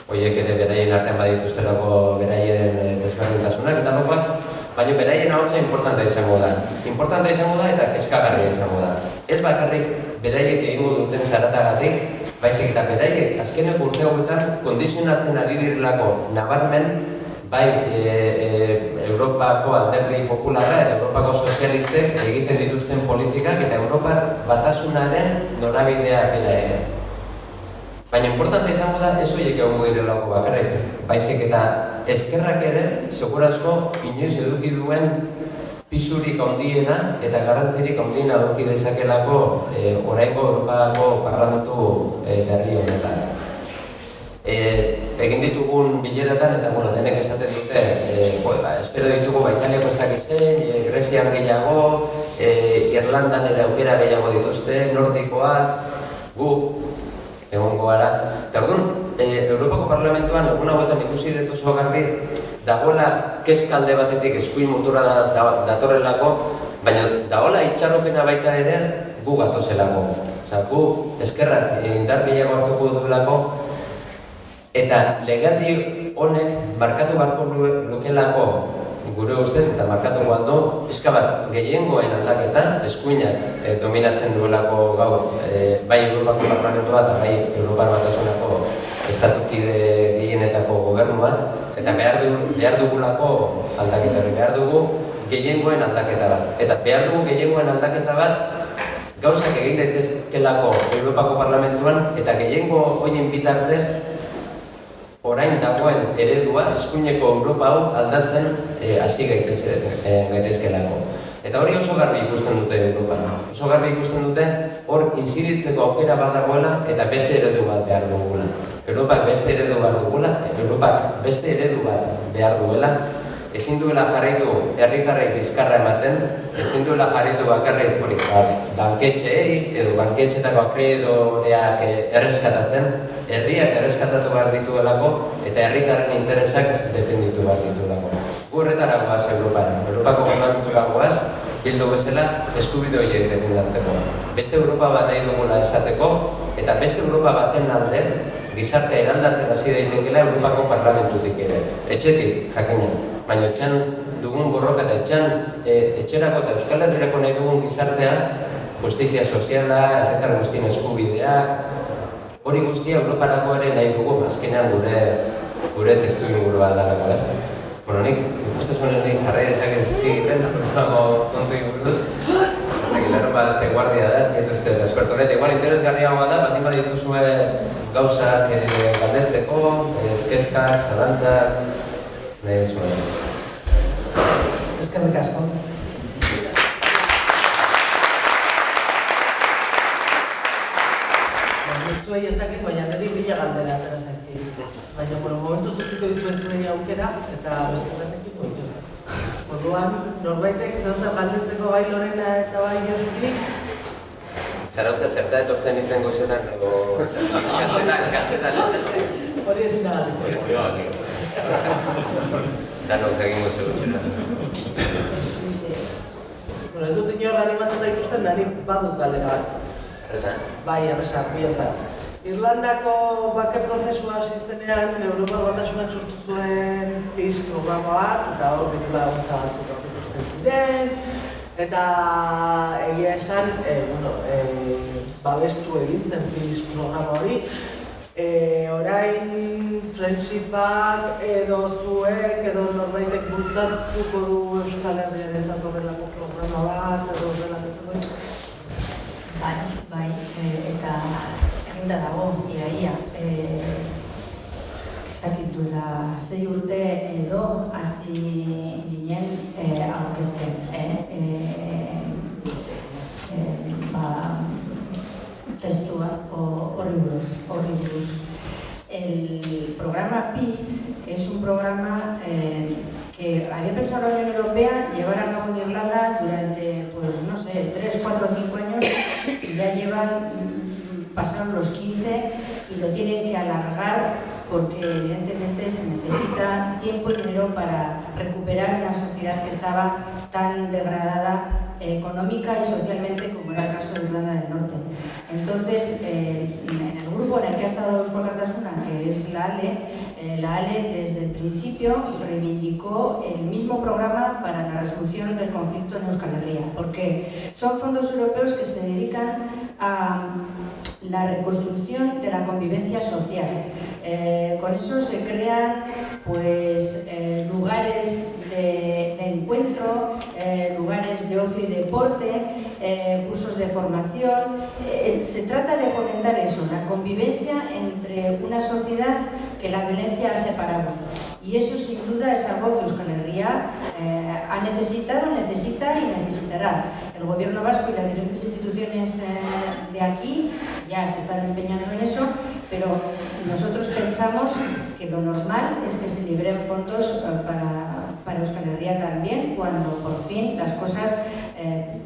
Speaker 3: horiek ere beraien artean badituzterako beraien desberdintasunak eta lopak, baina beraien ahotsa importantea izango da. Importantea izango da eta kezkagarria izango da. Ez bakarrik beraiek egingo duten zaratagatik, baizik eta beraiek azkeneko urte hauetan kondizionatzen ari direlako nabarmen bai Europako alderdi popularra eta Europako sozialistek egiten dituzten politikak eta Europar Batasunaren norabidea bera ere. Baina importante izango da ez horiek egongo direlako bakarrik, baizik eta ezkerrak ere segurazko inoiz eduki duen pisurik handiena eta garrantzirik handiena eduki dezakelako oraingo Europako Parlamentu berri honetan. Egin ditugun bileretan eta denek esaten dute, espero ditugu Italiako ez dakizen, Grezian gehiago, Irlandan ere aukera gehiago dituzte, Nordikoak, gu egongo gara. Eta orduan, Europako Parlamentuan egun hauetan ikusi dut oso garbi dagoela kezkalde batetik eskuin mutura datorrelako, baina dagoela itxaropena baita ere gu gatozelako. Gu eskerrak indar gehiago hartuko duelako, eta legealdi honek markatu barko lukelako gure ustez eta markatu aldo pixka bat gehiengoen aldaketa, eskuinak dominatzen duelako gaur bai Europako Parlamentua eta bai Europar Batasunako estatukide gehienetako gobernuak, eta behar dugulako aldaketa hori, behar dugu gehiengoen aldaketa bat. Eta behar dugu gehiengoen aldaketa bat gauzak egin daitezkelako Europako Parlamentuan eta gehiengo horien bitartez orain dagoen eredua, eskuineko Europa hau aldatzen hasi gaitezkelako. Eta hori oso garbi ikusten dute Europan. Oso garbi ikusten dute hor inziditzeko aukera bat dagoela eta beste eredu bat behar dugula. Europak beste eredu bat dugula, Europak beste eredu bat behar duela. Ezin duela jarraitu herritarrei bizkarra ematen, ezin duela jarraitu bakarrik banketxeei edo banketxetako akreedoreak erreskatatzen, herriak erreskatatu behar dituelako eta herritarren interesak defenditu behar dituelako. Gu horretara goaz Europara, Europako Parlamentura goaz, Bildu bezala eskubide horiek defendatzeko. Beste Europa bat nahi dugula esateko eta beste Europa baten alde gizartea eraldatzen hasi daitekeela Europako Parlamentutik ere. Etxetik, jakina. Baina etxan dugun borroka eta etxerako eta Euskal Herrirako nahi dugun gizartea, justizia soziala, herritar guztien eskubideak, hori guztia Europarako ere nahi dugu, azkenean gure testu ingurua dalako, ez? Bueno, nik ikustezunen nik jarrai dezaket egiten, kontu inguruz. Laro bat guardia da, tieto este desperto honet. Igual interesgarriagoa da, baldin badituzue gauzak galdetzeko, kezkak, zalantzak, nahi zuen.
Speaker 1: Eskerrik asko. Zuei ez dakit, baina niri bila galdera atera zaizkit. Baina, momentu zutziko dizuen zuei aukera, eta beste horrekin ditut. Orduan, norbaitek zehozer galdetzeko bai Lorena eta bai Josuri?
Speaker 3: Zarautza zerta etortzen nintzen goizetan, ego gaztetan.
Speaker 1: Hori ezin da galdetu.
Speaker 3: Danok egingo zeu.
Speaker 1: Ez dut inorra animatuta ikusten, nani badut galdera bat.
Speaker 3: Erresa?
Speaker 1: Bai, erresa, bilatzat. Irlandako bake prozesua hasi zenean, Europar Batasunak sortu zuen PIS programa bat, eta hor beti laguntza batzuk ikusten ziren, eta egia esan, babestu egin zen PIS programa hori. Orain Friendshipak edo zuek edo norbaitek bultzatuko du Euskal Herriarentzat horrelako programa bat edo horrelako zegoen?
Speaker 2: Bai, eta eginda dago, iaia. Ezakit duela 6 urte edo hasi ginen aurkezten. Testua horri buruz. El programa PIS es un programa que había pensado la Unión Europea llevar a cabo en Irlanda durante, pues no sé, 3, 4, 5 años y ya pasaron los 15 y lo tienen que alargar porque evidentemente se necesita tiempo y dinero para recuperar una sociedad que estaba tan degradada económica y socialmente como era el caso de Irlanda del Norte. Entonces, en el grupo en el que ha estado Eusko Alkartasuna, que es la ALE desde el principio reivindicó el mismo programa para la resolución del conflicto en Euskal Herria, porque son fondos europeos que se dedican a la reconstrucción de la convivencia social. Con eso se crean lugares de encuentro, lugares de ocio y deporte, cursos de formación. Se trata de fomentar eso, la convivencia entre una sociedad que la violencia ha separado. Y eso sin duda es algo que Euskal Herria ha necesitado, necesita y necesitará. El Gobierno vasco y las diferentes instituciones de aquí ya se están empeñando en eso, pero nosotros pensamos que lo normal es que se liberen fondos para Euskal Herria también cuando por fin las cosas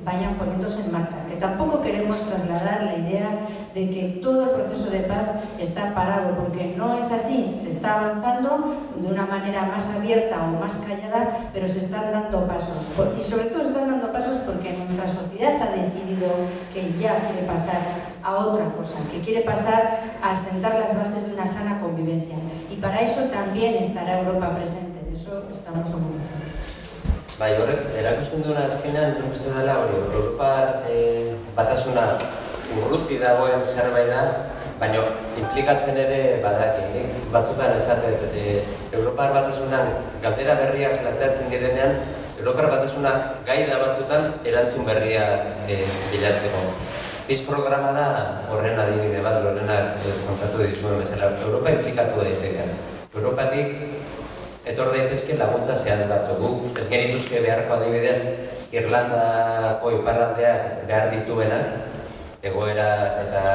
Speaker 2: vayan poniéndose en marcha. Que tampoco queremos trasladar la idea de que todo el proceso de paz está parado, porque no es así. Se está avanzando de una manera más abierta o más callada, pero se están dando pasos. Y sobre todo se están dando pasos porque nuestra sociedad ha decidido que ya quiere pasar a otra cosa, que quiere pasar a sentar las bases de una sana convivencia. Y para eso también estará Europa presente, de eso estamos seguros.
Speaker 3: Bai, horrek, erakusten duena azkenean, nik uste dela hori, Europar batasuna urruti dagoen zerbait da, baina implikatzen ere badakin. Batzutan esatet, Europar batasunan galdera berriak planteatzen direnean, Europar batasuna gai da batzutan erantzun berriak bilatzeko. PIS programa da horren adibide bat, Lorenak kontatu dizuen bezala, Europa implikatu daiteke. Europatik etor daitezke laguntza zehaz batzuk. Ez genituzke beharko adibidez Irlandako iparraldeak behar dituenak, egoera eta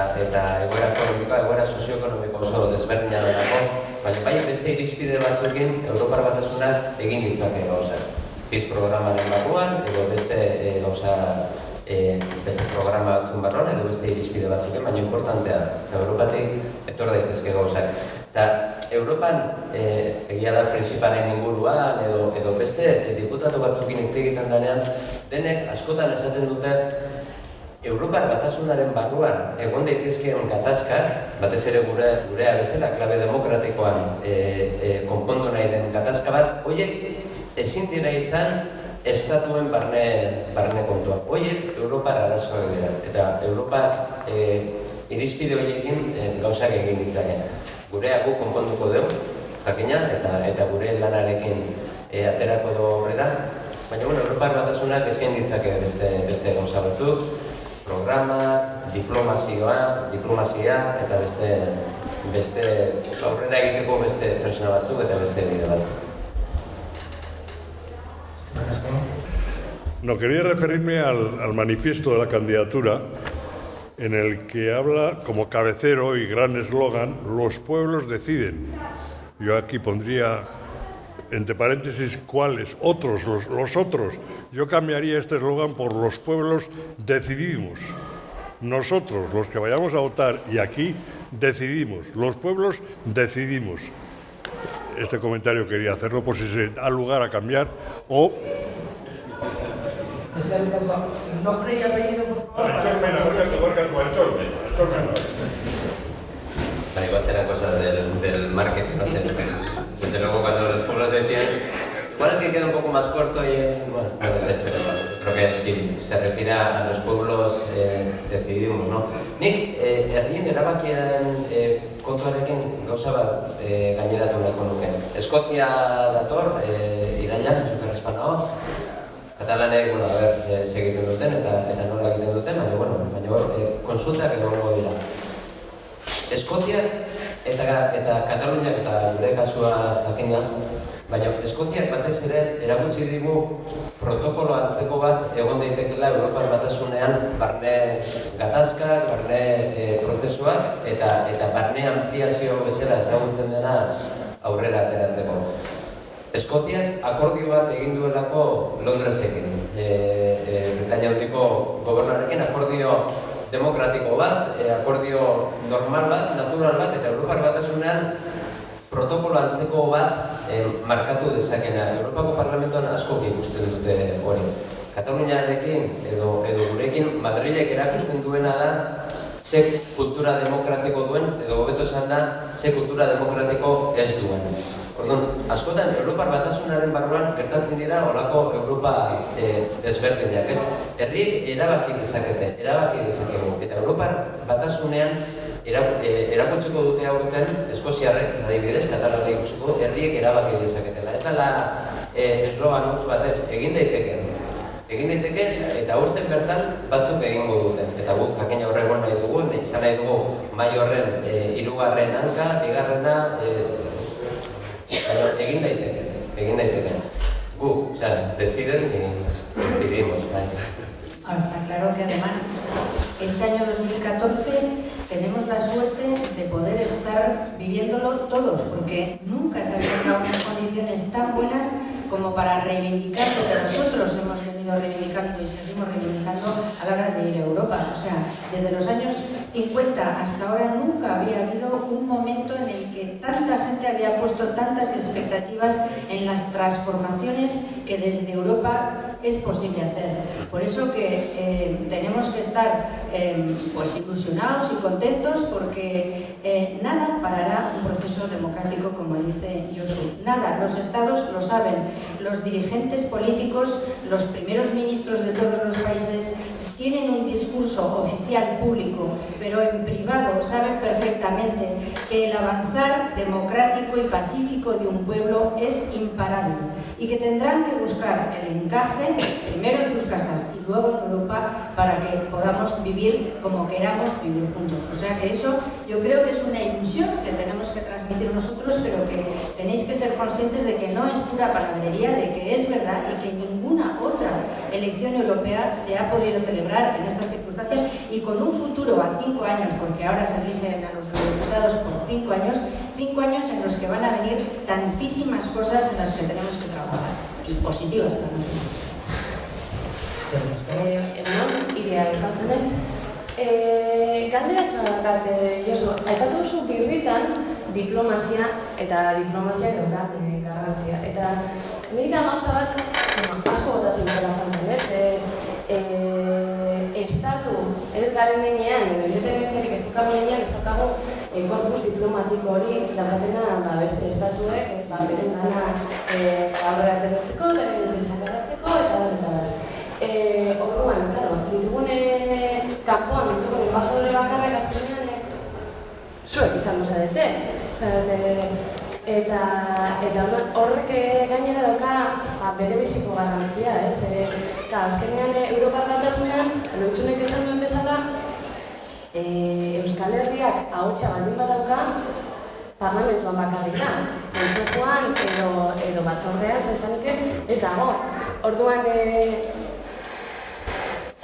Speaker 3: egoera ekonomikoa, egoera sozioekonomiko oso desberdina delako, baina bai beste irizpide batzuekin Europar batasunak egin ditzake gauzak. PIS programaren barruan, edo beste gauza beste programa batzun barruan, edo beste irizpide batzuken, baina importantea da, Europatik etor daitezke gauzak. Eta Europan, egia da Friendshiparen inguruan edo beste diputatu batzukin hitz egiten denean, denek askotan esaten dute Europar batasunaren barruan egon daitezkeen gatazkak, batez ere gurea bezala, klabe demokratikoan konpondu nahi den gatazka bat, horiek ezin dira izan estatuen barne kontua. Horiek Europar arazoak dira, eta Europak irizpide horiekin gauzak egin ditzake. Gurea guk konponduko dugu, jakina, eta gure lanarekin aterako dugu aurrera. Baina, Europar Batasunak eskain ditzake beste gauza batzuk, programak, diplomazia eta beste aurrera egiteko beste tresna batzuk eta beste bide batzuk.
Speaker 4: No, quería referirme al manifiesto de la candidatura en el que habla como cabecero y gran eslogan, los pueblos deciden. Yo aquí pondría entre paréntesis cuáles, otros, los otros. Yo cambiaría este eslogan por los pueblos decidimos. Nosotros, los que vayamos a votar y aquí decidimos, los pueblos decidimos. Este comentario quería hacerlo por si se da lugar a cambiar o...
Speaker 1: Nombre y apellido, por favor.
Speaker 3: Igual serán cosas del marketing, no sé. Desde luego cuando los pueblos decían... Igual es que queda un poco más corto y... Bueno, no sé, pero creo que sí, se refiere a los pueblos decidimos, ¿no? Nik, herrien erabakian kontuarekin gauza bat gaineratu nahiko nuke. Eskozia dator, irailan, zukarrezpan nago. Katalanek, segiten duten eta nola egiten duten, baina konsultak egongo dira. Eskoziak eta Kataluniak eta gure kasua jakina, baina Eskoziak batez ere erakutsi digu protokolo antzeko bat egon daitekela Europar Batasunean barne gatazkak, barne prozesuak eta barne ampliazio bezala ezagutzen dena aurrera ateratzeko. Eskoziak akordio bat egin duelako Londresekin, Britainia Handiko gobernuarekin akordio demokratiko bat, akordio normal bat, natural bat, eta Europar Batasunean protokolo antzeko bat markatu dezakena. Europako Parlamentoan asko ikusten dute hori. Kataluniarekin edo gurekin Madrilek erakusten duena da ze kultura demokratiko duen, edo hobeto esan da, ze kultura demokratiko ez duen. Orduan, askotan Europar Batasunaren barruan gertatzen dira holako Europa desberdinak, ez? Herriek erabaki dezakegu. Eta Europar Batasunean erakutsiko dute aurten, Eskoziarrek, adibidez, Katalanek ikusiko, herriek erabaki dezaketela. Ez dela eslogan urtsu batez, egin daiteke eta aurten bertan batzuk egingo duten. Eta guk jakina horregoen nahi dugu, izan nahi dugu mai horren hirugarren hanka, bigarrena, egin daiteke. Guk, deciden y decidimos.
Speaker 2: Ahora está claro que además este año 2014 tenemos la suerte de poder estar viviéndolo todos, porque nunca se habían dado unas condiciones tan buenas como para reivindicar lo que nosotros hemos venido reivindicando y seguimos reivindicando a la hora de ir a Europa. O sea, desde los años 50 hasta ahora nunca había habido un momento en el que tanta gente había puesto tantas expectativas en las transformaciones que desde Europa es posible hacer. Por eso que tenemos que estar pues ilusionados y contentos porque nada parará un proceso democrático, como dice Josu. Nada, los estados lo saben, los dirigentes políticos, los primeros ministros de todos los países tienen un discurso oficial público, pero en privado saben perfectamente que el avanzar democrático y pacífico de un pueblo es imparable y que tendrán que buscar el encaje primero en sus casas y luego en Europa para que podamos vivir como queramos vivir juntos. O sea que eso yo creo que es una ilusión que tenemos que transmitir nosotros, pero que tenéis que ser conscientes de que no es pura palabrería, de que es verdad y que ninguna otra elección europea se ha podido celebrar en estas circunstancias y con un futuro a 5 años, porque ahora se eligen a los diputados por 5 años en los que van a venir tantísimas cosas en las que tenemos que trabajar y positivas para nosotros.
Speaker 5: Iria eskatzen naiz. Galderatxoa dakat, Josu, aipatu duzu birritan diplomazia eta diplomaziak daukat garrantzia. Eta nire gauza bat, asko botatzen dela zantzen, estatu, ez garen nenean, independenziarik ez dukago nenean, ez dukago korpus diplomatiko hori daukatena beste estatuek, beren dana aurrera ateratzeko, beren interesak garatzeko, eta bat. Orduan, ditugune kanpoan, ditugune embajadore bakarrak azkenean zuek izango zarete. Eta horrek gainera dauka bere biziko garrantzia, ez? Azkenean Europar Batasunean, Loitzunek esan duen bezala, Euskal Herriak ahotsa baldin badauka, parlamentuan bakarrik da. Kontsejuan edo batzordean, zezanik ez dago. Orduan,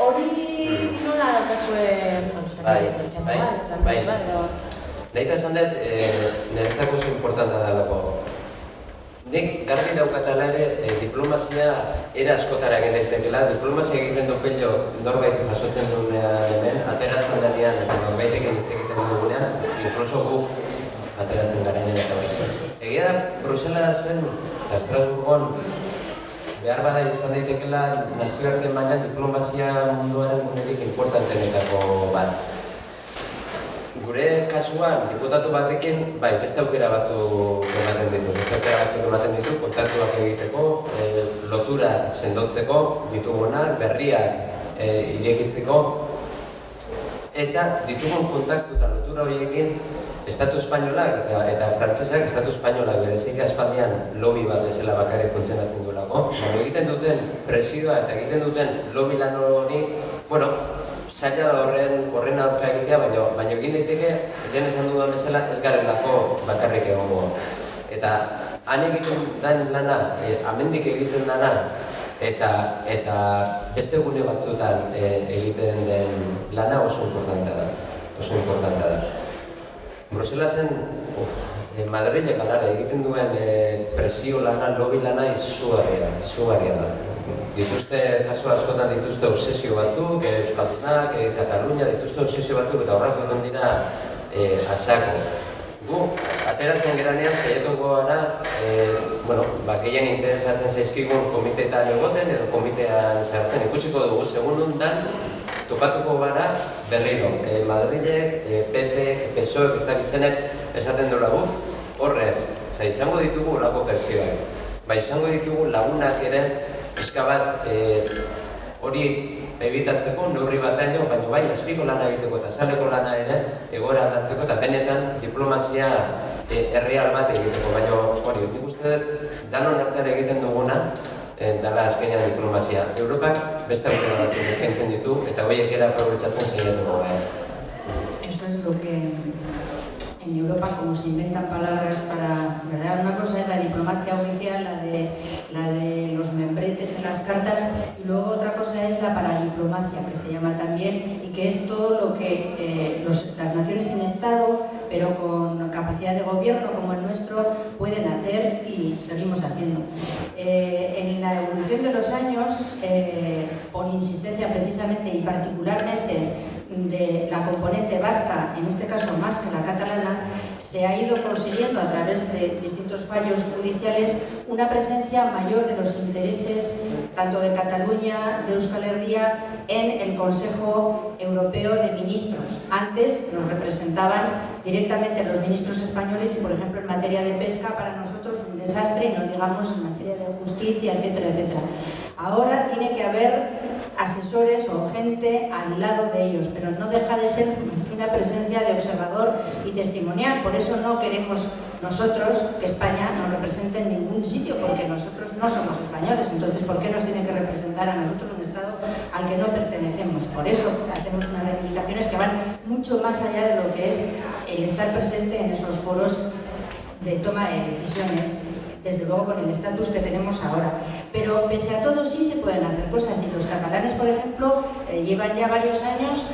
Speaker 5: hori nola daukazue...
Speaker 3: Bai. Nahita esan dut, niretzako oso importanta dalako. Nik garbi daukatala ere, diplomazia era askotara egin daitekela. Diplomazia egiten du pello norbait jasotzen dugunean hemen, ateratzen denean eta norbaitek hitz egiten dugunean, inkluso gu ateratzen garenean eta hori. Egia da, Bruselasen eta Estrasburgon behar bada izan daitekela nazioarte mailan diplomazia munduaren gunerik importantenetako bat. Gure kasuan, diputatu batekin, beste aukera batzuk ematen ditu, kontaktuak egiteko, lotura sendotzeko, ditugunak, berriak irekitzeko, eta ditugun kontaktu eta lotura horiekin Estatu Espainolak eta Frantsesak, Estatu Espainolak bereziki aspaldian lobby bat bezala bakarrik funtzionatzen duelako. Egiten duten presioa eta egiten duten lobby lan hori, zaila da horren aurka egitea, baina egin daiteke, lehen esan dudan bezala, ez garelako bakarrik egongo. Eta han egiten den lana, amendik egiten dana, eta beste gune batzuetan egiten den lana oso importantea da. Bruselasen, Madrilek egiten duen presio lana, lobby lana izugarria da. Dituzte, kasu askotan dituzte obsesio batzuk, Euskaldunak, Katalunia, dituzte obsesio batzuk eta horrak joten dira asako. Gu, ateratzen geranean, saiatuko gara, gehien interesatzen zaizkigun komiteetan egoten edo komitean sartzen ikusiko dugu, segun undan, topatuko gara berriro. Madrilek, PPek, PSOek, ez dakizenek esaten duela horrez, izango ditugu olako persioak. Izango ditugu lagunak ere, pixka bat hori ebitatzeko, neurri batean baina azpiko lana egiteko eta saleko lana ere egoera aldatzeko eta benetan diplomazia erreal bat egiteko, baina hori, nik uste danon artean egiten duguna dala azkenean diplomazia. Europak beste aukera batzuk eskaintzen ditu eta horiek ere aprobetxatzen saiatuko gara.
Speaker 2: Eso es lo que en Europa, como se inventan palabras para, ¿verdad? Una cosa es la diplomacia oficial, la de los membretes en las cartas, y luego otra cosa es la paradiplomacia, que se llama también, y que es todo lo que las naciones sin Estado, pero con capacidad de gobierno como el nuestro, pueden hacer y seguimos haciendo. En la evolución de los años, por insistencia precisamente y particularmente de la componente vasca, en este caso más que la catalana, se ha ido consiguiendo a través de distintos fallos judiciales una presencia mayor de los intereses tanto de Cataluña, de Euskal Herria, en el Consejo Europeo de Ministros. Antes nos representaban directamente los ministros españoles y, por ejemplo, en materia de pesca para nosotros un desastre, y no digamos en materia de justicia, etcétera, etcétera. Ahora tiene que haber asesores o gente al lado de ellos, pero no deja de ser una presencia de observador y testimonial. Por eso no queremos nosotros que España nos represente en ningún sitio, porque nosotros no somos españoles. Entonces, ¿por qué nos tiene que representar a nosotros un Estado al que no pertenecemos? Por eso hacemos unas reivindicaciones que van mucho más allá de lo que es el estar presente en esos foros de toma de decisiones, desde luego con el estatus que tenemos ahora. Pero pese a todo sí se pueden hacer cosas, y los catalanes, por ejemplo, llevan ya varios años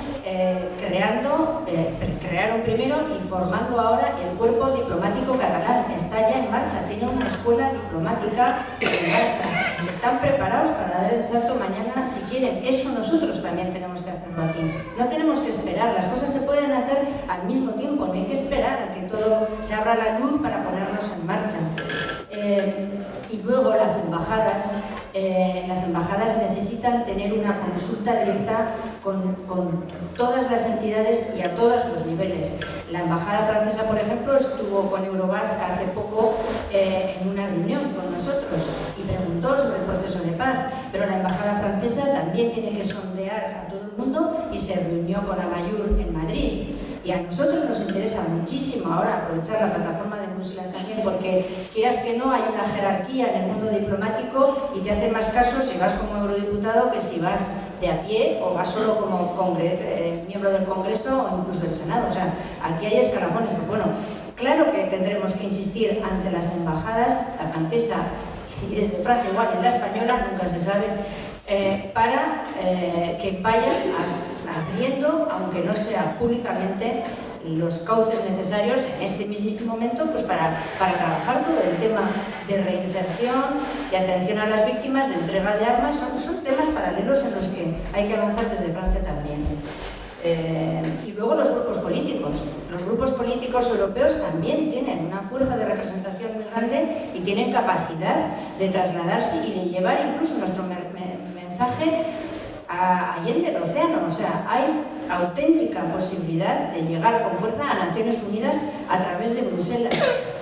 Speaker 2: crearon primero y formando ahora el cuerpo diplomático catalán. Está ya en marcha, tiene una escuela diplomática en marcha. Están preparados para dar el salto mañana si quieren. Eso nosotros también tenemos que hacerlo aquí. No tenemos que esperar, las cosas se pueden hacer al mismo tiempo, no hay que esperar a que todo se abra la luz para ponernos en marcha. Y luego las embajadas necesitan tener una consulta directa con todas las entidades y a todos los niveles. La embajada francesa, por ejemplo, estuvo con Eurobasc hace poco en una reunión con nosotros y preguntó sobre el proceso de paz, pero la embajada francesa también tiene que sondear a todo el mundo y se reunió con Amayur en Madrid. Y a nosotros nos interesa muchísimo ahora aprovechar la plataforma de Bruselas también, porque quieras que no, hay una jerarquía en el mundo diplomático y te hacen más caso si vas como eurodiputado que si vas de a pie o vas solo como miembro del Congreso o incluso del Senado. O sea, aquí hay escalafones. Pues bueno, claro que tendremos que insistir ante las embajadas, la francesa y desde Francia igual en la española, nunca se sabe, para que vayan abriendo, aunque no sea públicamente, los cauces necesarios en este mismísimo momento pues para trabajar todo el tema de reinserción, de atención a las víctimas, de entrega de armas. Son temas paralelos en los que hay que avanzar desde Francia también. Y luego los grupos políticos. Los grupos políticos europeos también tienen una fuerza de representación muy grande y tienen capacidad de trasladarse y de llevar incluso nuestro mensaje a allende el océano. O sea, hay auténtica posibilidad de llegar con fuerza a Naciones Unidas a través de Bruselas.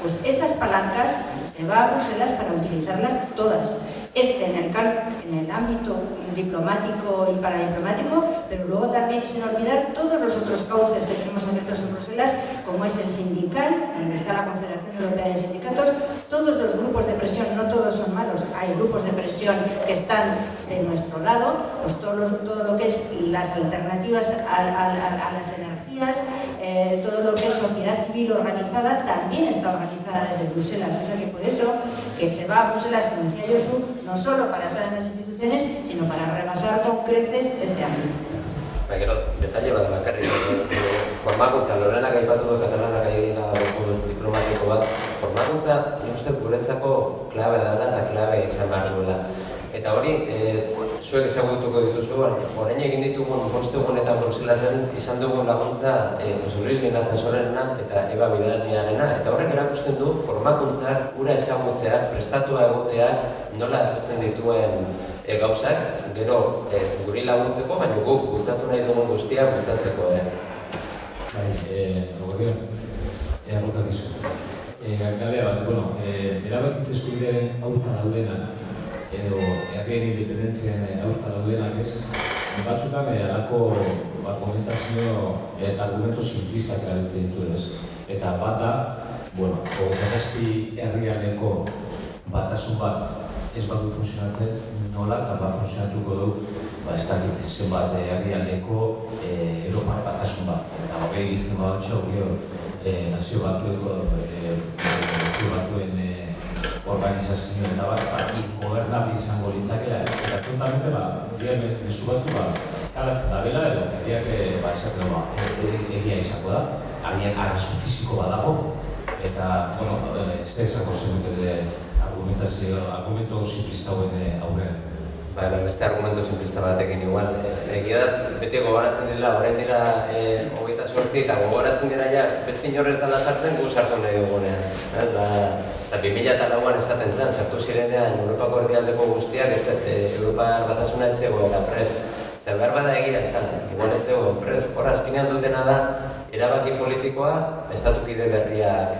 Speaker 2: Pues esas palancas se va a Bruselas para utilizarlas todas. En el ámbito diplomático y paradiplomático, pero luego también sin olvidar todos los otros cauces que tenemos abiertos en Bruselas, como es el sindical, donde está la Confederación Europea de Sindicatos, todos los grupos de presión, no todos son malos, hay grupos de presión que están de nuestro lado, pues todo lo que es las alternativas a las energías, todo lo que es sociedad civil organizada, también está organizada desde Bruselas. O sea que por eso que se va a Bruselas, como decía Josu, no solo para estar en las instituciones, sino para rebasar con creces ese ámbito.
Speaker 3: Gero, detalle bat bakarrik, formakuntza, Lorenak aipatu du Katalanak egina diplomatiko bat, formakuntza nik uste guretzako klabe da eta klabe izan behar duela. Eta hori, zuek ezagutuko dituzu, orain egin ditugun bostegunetan Bruselasen izan dugun laguntza Jose Luis Linaza Sorena eta Eva Bidaniarena, eta horrek erakusten du formakuntzak, ura ezagutzea, prestatua egoteak, nola erresten dituen gauzak, gero guri laguntzeko, baina guk bultzatu nahi dugun guztia bultzatzeko.
Speaker 6: Bai, Eguerdion, errotak izu. Galea bat, bueno, erabakitze eskubidearen aurka daudenak, edo herrien independentziaren aurka daudenak ez, batzutan alako argumentazio eta argumento simplistak erabiltzen ditu ez. Eta bat da, bueno, 27 herrialeko batasun bat ez badu funtzionatzen, nola eta funtzionatuko du, ez dakit zenbat herrialdeko Europar batasun bat. Eta hori egitzen badotxo, nazio batuen organizazio eta bat, gobernabli izango litzakela. Eta tontamente, mesu batzu kalatzen da bela, edo herriak esateko egia izango da, agian arazo fisiko badago, eta, bueno, ez da izango zenute argumento simplista hauen aurrean.
Speaker 3: Beste argumento simplista batekin igual. Egia da, beti gogoratzen dira, orain dira 28 eta gogoratzen dira ja, beste inorrez dela sartzen gu sartu nahi dugunean. Eta 2004an esaten zen, sartu zirenean Europako erdialdeko guztiak, Europar batasuna etzegoela prest. Eta behar bada egia esan, igual etzegoen prest. Hor azkenean dutena da, erabaki politikoa estatukide berriak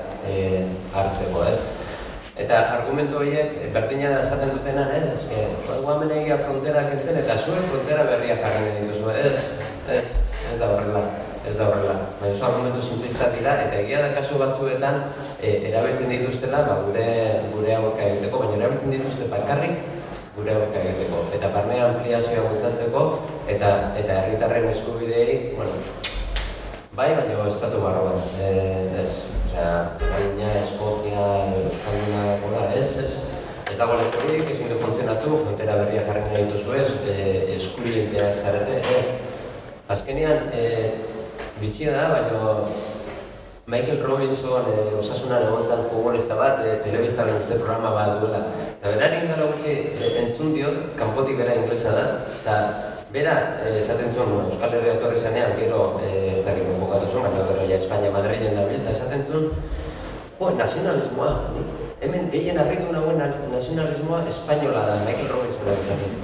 Speaker 3: hartzeko, ez? Eta argumentu horiek berdina da esaten dutenan, eske, hemen egia fronterak entzen eta zuen frontera berriak jarren dituzu, ez da horrela. Baina oso argumentu simplistak dira, eta egia da kasu batzuetan erabiltzen dituztela gure aurka egiteko, baina erabiltzen dituzte bakarrik gure aurka egiteko. Eta barne ampliazioa bultzatzeko, eta herritarren eskubideei, bai, baina estatu barroan, España, Eskozia, Euskalduna, ez dago lekorik, ezin du funtzionatu, frontera berria jarren nahi dituzu ez, eskurientea zarete, ez. Azkenean, bitxia da, baina Michael Robinson, osasunan egontzan futbolista bat, telebistaren uste programa bat duela. Eta berari indala gutxi entzun diot, kanpotik bera inglesa da, eta bera, esaten zuen, Euskal Herria etorri zanean, gero, ez dakit konbokatu zuen, baina gero ja Espainia Madrilen dabil, eta esaten zuen, nazionalismoa, hemen gehien harritu nagoen nazionalismoa espainola da, Michael Robinson egiten ditu.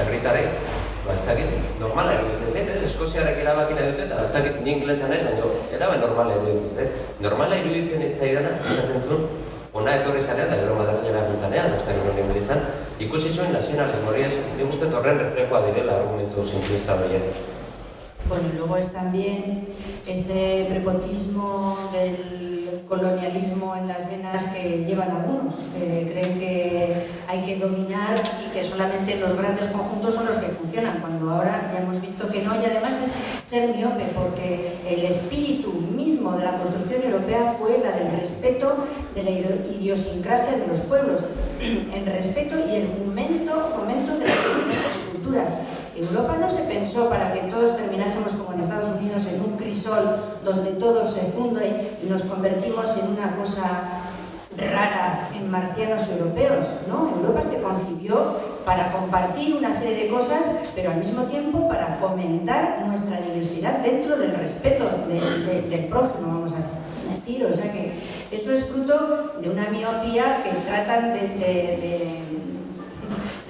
Speaker 3: Herritarek, ez dakit, normala eruditzen zait, Eskoziarek erabaki nahi dute, eta ez dakit ni inglesan ez, baina erabe normala eruditzen zait. Normala eruditzen etzaidana, esaten zuen, ona etorri zanean, da gero Madrilen egintzanean, ez dakit nire inglesan, ikusi zuen nazionalismo hori ez, nik uste horren reflejoa direla argumentu simplista horiek.
Speaker 2: Bueno, y luego es también ese prepotismo del colonialismo en las venas que llevan algunos, que creen que hay que dominar y que solamente los grandes conjuntos son los que funcionan, cuando ahora ya hemos visto que no, y además es ser miope, porque el espíritu mismo de la construcción europea fue la del respeto de la idiosincrasia de los pueblos, el respeto y el fomento de las diferentes culturas. Europa no se pensó para que todos terminásemos como en Estados Unidos en un crisol donde todo se funde y nos convertimos en una cosa rara, en marcianos europeos, ¿no? Europa se concibió para compartir una serie de cosas, pero al mismo tiempo para fomentar nuestra diversidad dentro del respeto del prójimo, vamos a decir. O sea que eso es fruto de una miopía que tratan de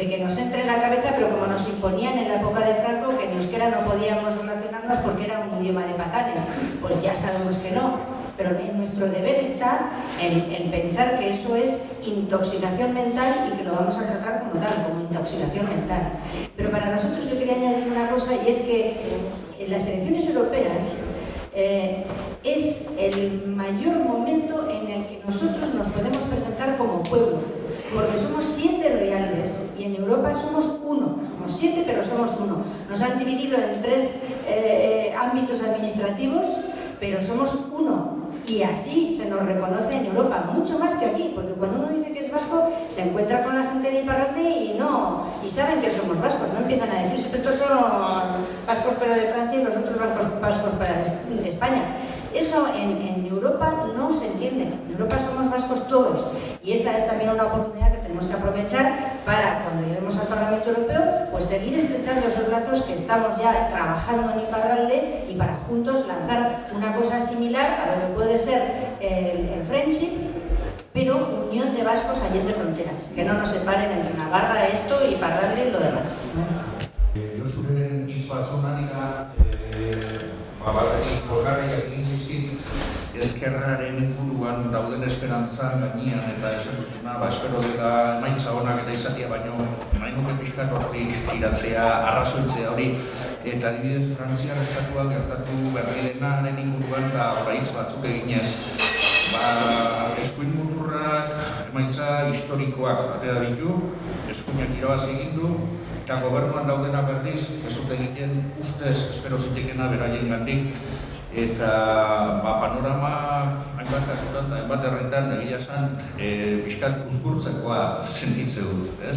Speaker 2: que nos entre en la cabeza, pero como nos imponían en la época de Franco que en euskera no podíamos relacionarnos porque era un idioma de patanes, pues ya sabemos que no, pero nuestro deber está en pensar que eso es intoxicación mental y que lo vamos a tratar como tal, como intoxicación mental. Pero para nosotros yo quería añadir una cosa, y es que en las elecciones europeas es el mayor momento en el que nosotros nos podemos presentar como pueblo, porque somos 7 reales y en Europa somos 1, somos 7 pero somos 1. Nos han dividido en 3 ámbitos administrativos, pero somos 1. Y así se nos reconoce en Europa, mucho más que aquí, porque cuando uno dice que es vasco, se encuentra con la gente de Iparralde y saben que somos vascos, no empiezan a decirse, pero estos son vascos pero de Francia y los otros vascos de España. Eso en Europa no se entiende. En Europa somos vascos todos. Y esa es también una oportunidad que tenemos que aprovechar para, cuando lleguemos al Parlamento Europeo, pues seguir estrechando esos lazos que estamos ya trabajando en Iparralde y para juntos lanzar una cosa similar a lo que puede ser el Friendship, pero unión de vascos allende fronteras. Que no nos separen entre Navarra, esto, y Iparralde y lo demás.
Speaker 7: Yo zure hitz batzunanika bosgarriak egin zizit ezkerraren inguruan dauden esperantza gainean eta esan duzuna, espero dela emaitza onak eta izatea, baino nahi nuke pixkat horri iratzea, arrazoitzea hori, eta adibidez Frantziar estatuak gertatu berri denaren inguruan eta horreitz batzuk eginez. Eskuin muturrak emaitza historikoak atera ditu, eskuinak irabazi egin du, eta gobernuan daudena berriz, ez dut egiten ustez, espero zitekena beraien gandik, eta panorama hainbat kasutan eta hainbat herritan egia esan pixkat uzkurtzekoa sentitze dut, ez?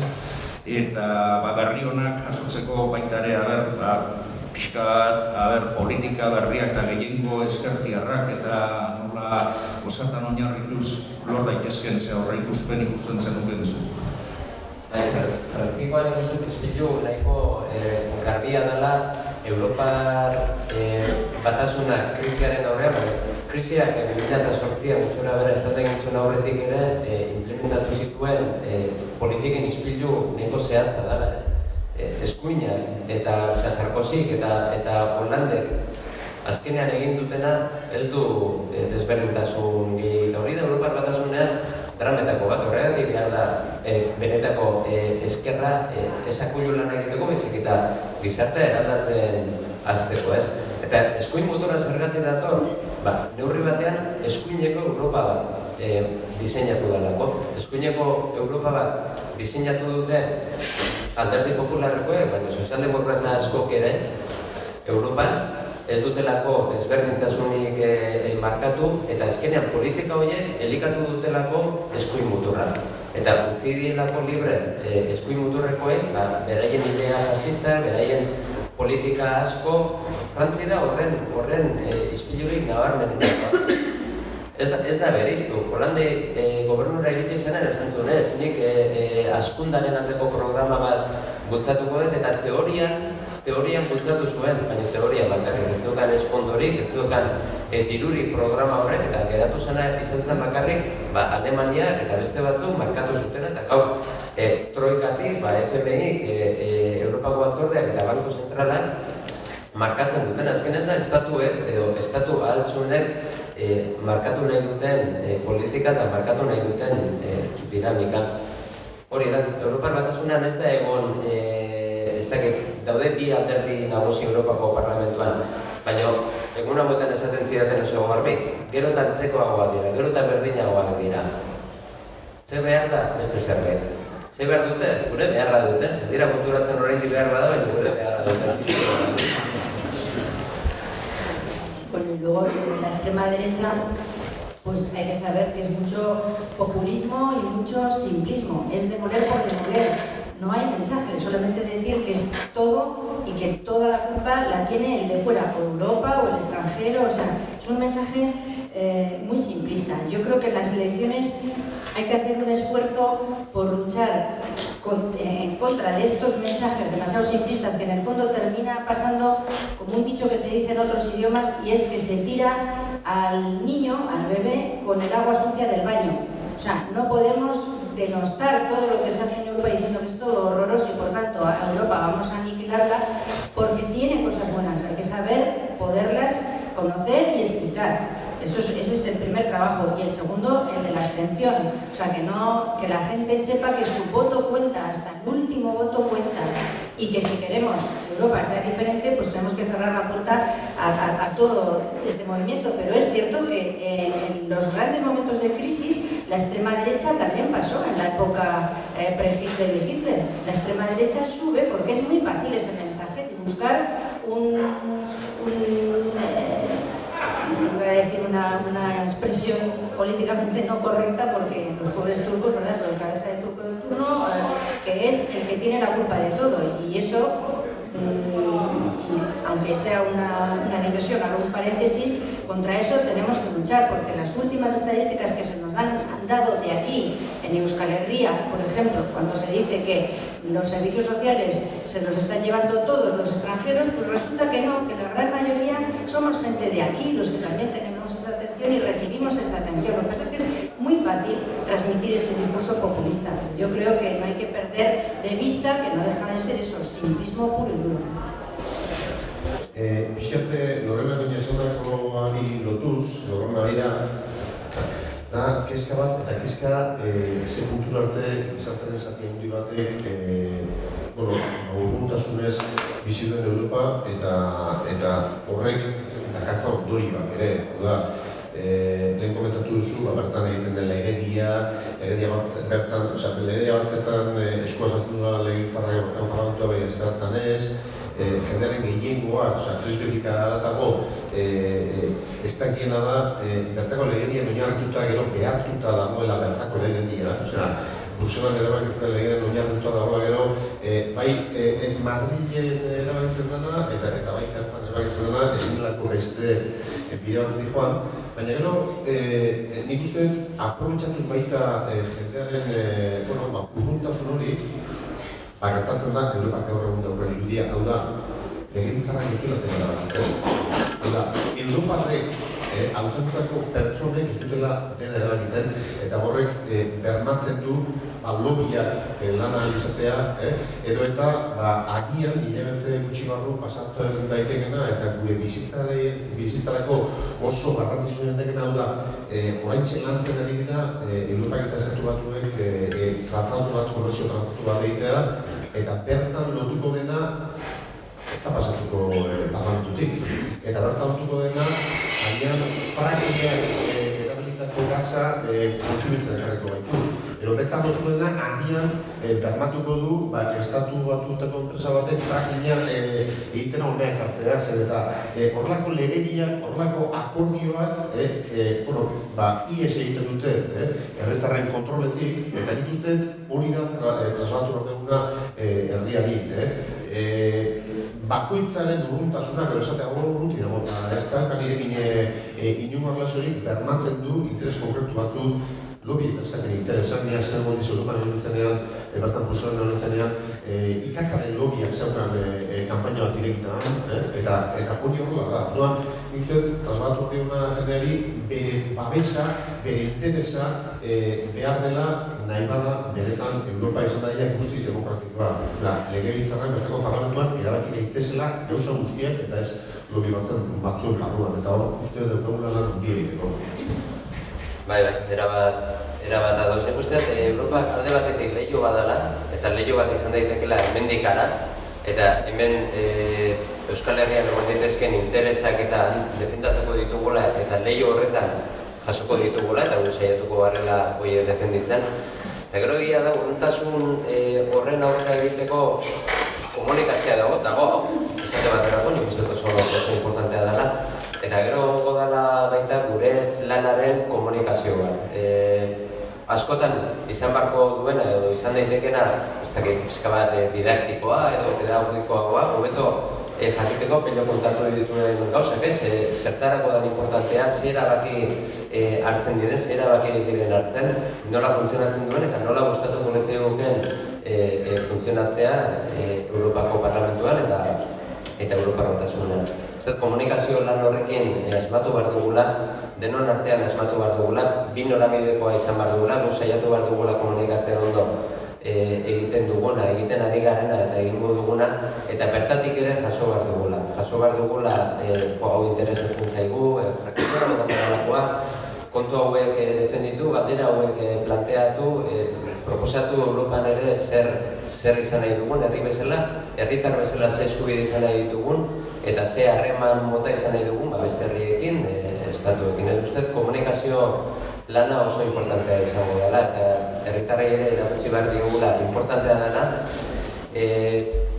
Speaker 7: Eta berri honak jasotzeko baita ere, pixkat, politika berriak eta gehiengo ezkertiarrak eta nola osatan oinarrituz lor daitezken ze horre ikusten zenuken zu.
Speaker 3: Frantzikoan ikusten izpilu nahiko garbia dela Europar batasunak krisiaren aurrean, krisiak 2008an gutxora bera estaten gintzuen aurretik ere implementatu zituen politiken izpilu nahiko zehatza dela. Eskuinak eta Sarkozyk eta Hollandek azkenean egin dutena ez du desberdintasun gehiago. Hori da Europar batasunean drametako bat, horregatik behar da benetako eskerra esakulu lan egiteko, baizik eta gizartea eraldatzen hasteko, ez? Eta eskuin motora zergatik dator, neurri batean eskuineko Europa bat diseinatu delako. Eskuineko Europa bat diseinatu dute Alderdi Popularrekoek, baina sozialdemokrata askok ere Europan ez dutelako desberdintasunik markatu eta azkenean politika horiek elikatu dutelako eskuin muturra. Eta utzi dielako libre eskuin muturrekoek, beraien idea fascista, beraien politika asko, Frantzia da horren ispilurik nabarmenetakoa. Ez da bereiztu. Hollande gobernura iritsi zenean esan zunez, nik hazkundaren aldeko programa bat bultzatuko dut eta teorian bultzatu zuen, baina teorian bakarrik, ez zeukan ez fondorik, ez zeukan dirurik programa horrek eta geratu zena izan zen bakarrik Alemania eta beste batzuk markatu zuten eta gaur troikatik, FMI, Europako Batzordeak eta Banko Zentralak markatzen duten azkenen da estatuek edo estatu ahaltsunek markatu nahi duten politika eta markatu nahi duten dinamika. Hori da, Europar batasunean ez da egon, ez dakit daude bi alderdi nagusi Europako Parlamentuan, baina egun hauetan esaten zidaten oso garbi, gero eta antzekoagoak dira, gero eta berdinagoak dira. Ze behar da beste zerbait? Ze behar dute? Gure beharra dute. Ez dira konturatzen oraindik behar bada, baina gure beharra dute.
Speaker 2: Bueno, y luego la extrema derecha, pues hay que saber que es mucho populismo y mucho simplismo. Es demoler por demoler. No hay mensaje, solamente decir que es todo y que toda la culpa la tiene el de fuera, o Europa o el extranjero. O sea, es un mensaje muy simplista. Yo creo que en las elecciones hay que hacer un esfuerzo por luchar en contra de estos mensajes demasiado simplistas que en el fondo termina pasando como un dicho que se dice en otros idiomas, y es que se tira al niño, al bebé, con el agua sucia del baño. O sea, no podemos denostar todo lo que se hace en Europa diciéndoles todo horroroso y por tanto a Europa vamos a aniquilarla, porque tiene cosas buenas. Hay que saber poderlas conocer y explicar. Ese es el primer trabajo. Y el segundo, el de la abstención. O sea, que la gente sepa que su voto cuenta, hasta el último voto cuenta. Y que si queremos que Europa sea diferente, pues tenemos que cerrar la puerta a todo este movimiento. Pero es cierto que en los grandes momentos de crisis, la extrema derecha también pasó en la época pre-Hitler y Hitler. La extrema derecha sube porque es muy fácil ese mensaje de buscar voy a decir una expresión políticamente no correcta, porque los pobres turcos, ¿verdad? Pero el cabeza de turco de turno, que es el que tiene la culpa de todo, y eso, aunque sea una digresión, hago un paréntesis, contra eso tenemos que luchar, porque las últimas estadísticas que se nos han dado de aquí, en Euskal Herria, por ejemplo, cuando se dice que los servicios sociales se los están llevando todos los extranjeros, pues resulta que no, que la gran mayoría somos gente de aquí, los que también tenemos esa atención y recibimos esa atención. Lo que pasa es que es muy fácil transmitir ese discurso populista. Yo creo que no hay que perder de vista que no deja de ser eso, simplismo puro y duro.
Speaker 8: Pixkate, Lorena Goñazonakoari lotuz, Lorena Arira, da, kezka bat, eta kezka ze puntura arte izartaren zati handi batek urruntasunez bizi duen Europa eta horrek dakartza ondorioak ere. Lehen komentatu duzu, bertan egiten den legedia batzetan eskua zazten duela legebiltzarra bertako parlamentua behin ez zertan ez, jendearen gehiengoa, frisbetik aratago, ez dakiena da, bertako legedia oinarrituta gero behartuta dagoela bertako legedia, Bruselan erabakitzen legean oinarrituta dagoela gero, bai Madrilen erabakitzen dena, eta bai bertan erabakitzen dena, ezin delako beste bide batetik joan, baina gero, nik uste aprobetxatuz baita jendearen urruntasun hori, gertatzen da, Europak gaur egun daukan irudia, hau da, legebiltzarrak ez dela dena erabakitzen. Hau da, Europarrek hautatutako pertsonek ez dutela dena erabakitzen, eta horrek bermatzen du lobiak lana izatea, edo eta agian, hilabete gutxi barru pasatu daitekena, eta gure bizitzarako oso garrantzitsu daitekena, hau da, oraintxe lantzen ari dira, Europak eta Estatu Batuek tratatu bat, konbenzio tratatu bat egitea, eta bertan lotuko dena ez da pasatuko parlamentutik. Eta bertan lotuko dena, agian frackingean erabilitako gaza kontsumitzen ekarriko baitu. Bertan lotuko dena, agian bermatuko du, Estatu Batutako enpresa batek frackingean egiten honea ekartzea, zer eta horrelako legediak, horrelako akordioak ies egiten dute herritarren kontroletik, eta nik uste hori da trasladatu behar duguna herriari. Bakoitzaren urruntasuna, gero esatea urruti dago, eta ez da kanirekin inungo arlazorik bermatzen du interes konkretu batzuk lobi eta eskaten interesak, nire azken gondiz Europan egonitzenean, bertan Bruselan egonitzenean, ikatzaren lobiak zeukan kanpaina bat direktan, eta hori horrela da. Noan, nik uste, trasladatu duguna jendeari, bere babesa, bere interesa behar dela nahi bada benetan Europa izan dadila guztiz demokratikoa. Legebiltzarrak bertako parlamentuan erabaki daitezela gauza guztiak eta ez lobi batzuen barruan, eta hor uste daukagula lan handia egiteko.
Speaker 3: Bai, erabat adoz. Nik usteaz, Europak alde batetik lehio badala, eta lehio bat izan daitekela hemendik ara, Eta hemen Euskal Herrian egon daitezkeen interesak eta defendatuko ditugula eta leiho horretan jasoko ditugula eta gu saiatuko garela horiek defenditzen. Eta gero egia da, urruntasun horren aurka egiteko komunikazioa dago, izate baterako, nik uste oso importantea dela. Eta gero gogo dela baita gure lanaren komunikazioa. Askotan izan barko duena edo izan daitekena, pizka bat didaktikoa edo pedagogikoagoa, hobeto jakiteko pello kontatu dituen gauzak, zertarako da importantea, ze erabaki hartzen diren, ze erabaki ez diren hartzen, nola funtzionatzen duen eta nola gustatuko litzaiguken funtzionatzea Europako Parlamentuan eta Europar Batasunean. Komunikazio lan horrekin asmatu behar dugula, denon artean asmatu behar dugula, bi norabidekoa izan behar dugula, gu saiatu behar dugula komunikatzen ondo egiten duguna, egiten ari garena eta egingo duguna, eta bertatik ere jaso behar dugula. Jaso behar dugula hau interesatzen zaigu, frakzioa, nolakoa, kontu hauek defenditu, galdera hauek planteatu, proposatu Europan ere zer izan nahi dugun, herri bezala, herritar bezala ze eskubide izan nahi ditugun, eta ze harreman mota izan nahi dugun, beste herriekin, estatuekin. Ez ustez, komunikazio lana oso importantea izango dela, eta herritarrei ere erakutsi behar digula importantea dela,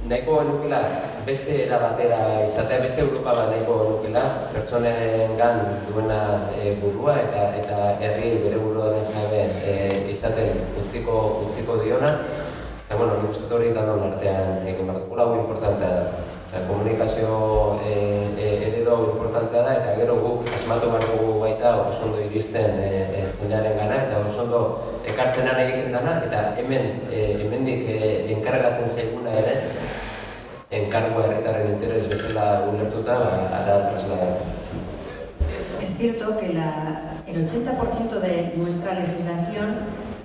Speaker 3: nahiko genukela beste era batera izatea, beste Europa bat nahiko genukela, pertsonengan duena burua eta herri bere buruaren jabe izaten utziko diona. Eta, bueno, nik uste hori danon artean egin behar dugula, hau importantea da. Komunikazio eredu hau importantea da, eta gero guk asmatu behar dugu baita oso ondo iristen jendearen gana, eta oso ondo ekartzen egiten dana, eta hemendik enkargatzen zaiguna ere, enkargoa herritarren interes bezala ulertuta, ara trasladatzen.
Speaker 2: Es cierto que el 80% de nuestra legislación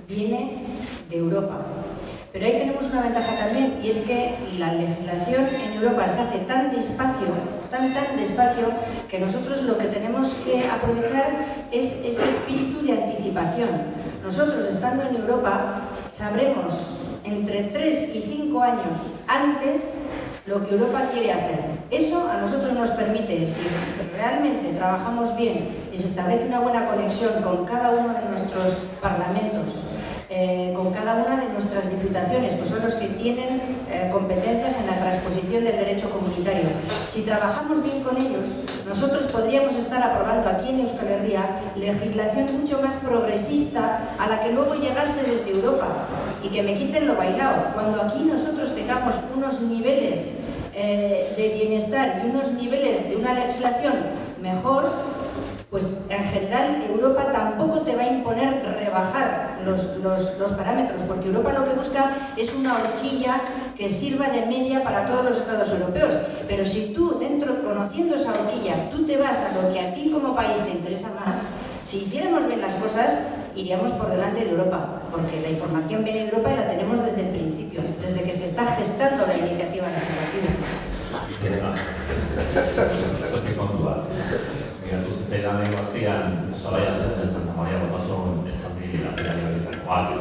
Speaker 2: viene de Europa. Pero ahí tenemos una ventaja también, y es que la legislación en Europa se hace tan despacio, tan despacio, que nosotros lo que tenemos que aprovechar es ese espíritu de anticipación. Nosotros, estando en Europa, sabremos entre 3 y 5 años antes lo que Europa quiere hacer. Eso a nosotros nos permite, si realmente trabajamos bien y se establece una buena conexión con cada uno de nuestros parlamentos, con cada una de nuestras diputaciones, que son los que tienen competencias en la transposición del derecho comunitario. Si trabajamos bien con ellos, nosotros podríamos estar aprobando aquí en Euskal Herria legislación mucho más progresista a la que luego llegase desde Europa, y que me quiten lo bailao. Cuando aquí nosotros tengamos unos niveles de bienestar y unos niveles de una legislación mejor, pues en general Europa tampoco te va a imponer rebajar los parámetros, porque Europa lo que busca es una horquilla que sirva de media para todos los estados europeos. Pero si tú, conociendo esa horquilla, tú te vas a lo que a ti como país te interesa más, si hiciéramos bien las cosas, iríamos por delante de Europa, porque la información viene de Europa y la tenemos desde el principio, desde que se está gestando la iniciativa legislativa.
Speaker 9: Zitzaidan egin baztian, Solaiatzen den Santa Maria Botasun ezan dira lapidarietako bat,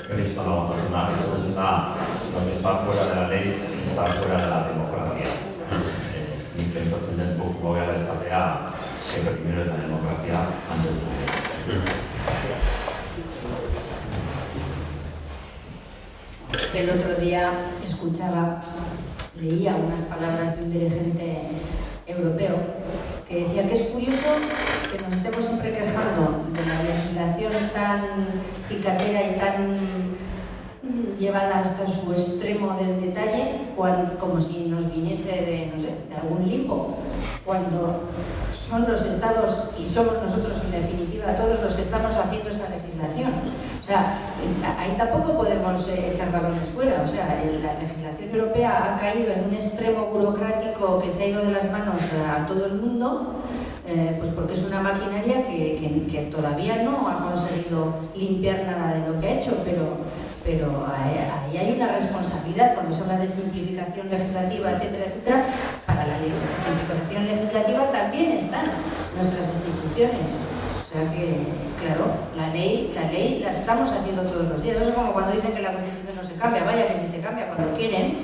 Speaker 9: kristona botasuna, eso da, lo que está fuera de la ley está fuera de la democracia. Nik pentsatzen den guk gogea ezatea, que primero es la democracia antes de la ley.
Speaker 2: El otro día leía unas palabras de un dirigente europeo que decía que es curioso que nos estemos siempre quejando de la legislación tan cicatera y tan llevada hasta su extremo del detalle, como si nos viniese de algún limbo, cuando son los estados y somos nosotros en definitiva todos los que estamos haciendo esa legislación. O sea, ahí tampoco podemos echar balones fuera. O sea, la legislación europea ha caído en un extremo burocrático que se ha ido de las manos a todo el mundo, pues porque es una maquinaria que todavía no ha conseguido limpiar nada de lo que ha hecho, pero ahí hay una responsabilidad cuando se habla de simplificación legislativa, etcétera, etcétera. Para la simplificación legislativa también están nuestras instituciones. O sea que, claro, la ley la estamos haciendo todos los días. Eso es como cuando dicen que la Constitución no se cambia. Vaya que si se cambia cuando quieren,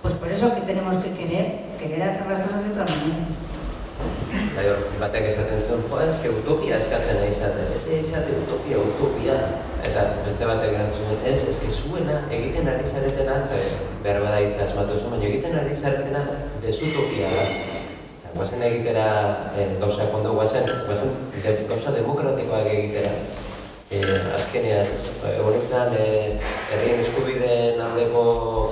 Speaker 2: Pues por eso que tenemos que querer hacer las cosas de otra manera.
Speaker 3: Batek esaten zuen, eske utopia eskatzen nahi izate, utopia. Eta beste batek erantzun, eske zuena egiten ari zaretena, behar bada hitza asmatu zuen, baina egiten ari zaretena desutopia da. Guazen egitera gauzak ondo, guazen gauza demokratikoak egitera. Azkenean, egonintzan herrien eskubideen aldeko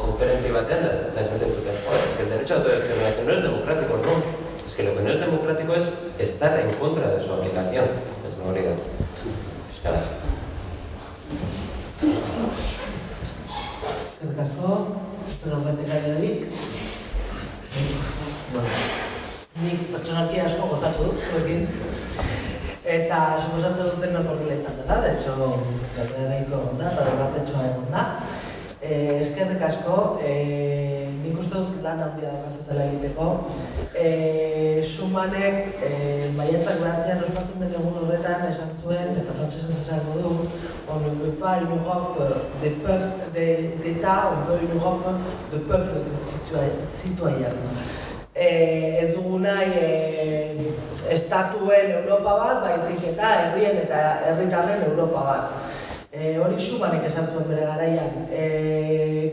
Speaker 3: konferentzi batean, eta esaten zuten, eske el derecho a autodeterminación no es democrático, no. Es que lo que no es democrático es estar en contra de su aplicación. Es la realidad. Euskara.
Speaker 1: Eskerrik asko, ez dut betekariarik. Nik pertsonalki asko gozatu dut, zuekin. Eta suposatzen duten horrela izan dela, de hecho, galdera nahiko egon da, eta debatetxoa egon da. Eskerrik asko, nik uste dut lan handia dakazutela egiteko. Schumannek maiatzak behatzean ospatzen den egun horretan esan zuen, eta frantsesez esango du, on ne veut pas une Europe d'État, on veut une Europe de peuple de citoyen. Ez dugu nahi estatuen Europa bat, baizik eta herrien eta herritarren Europa bat. Hori Schumannek esan zuen bere garaian.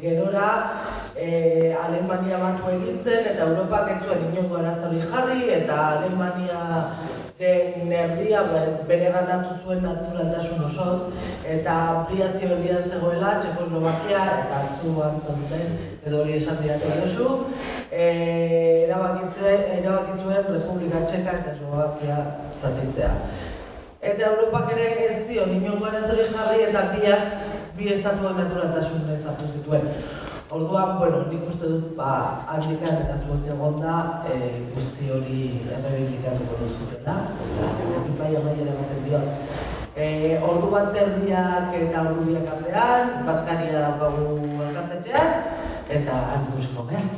Speaker 1: Gerora, Alemania batu egintzen eta Europak ez zuen inongo arazorik jarri eta Alemaniaren erdia bere ganatu zuen naturaltasun osoz eta ampliazio erdian zegoela Txekoslovakia eta zu antzonten edo hori esan didate diozu. Erabaki zuen Republika Txeka eta Eslovakia zatitzea. Eta Europak ere ez zion inongo arazorik jarri eta bi estatuen naturaltasunez hartu zituen. Orduan, nik uste dut handikan eta zuek egonda guzti hori errebindikatuko duzutela, eta ekipai amaiera ematen dio. Ordu bat erdiak eta ordu biak aldean, bazkaria daukagu elkartetxean, eta han ikusiko gehan.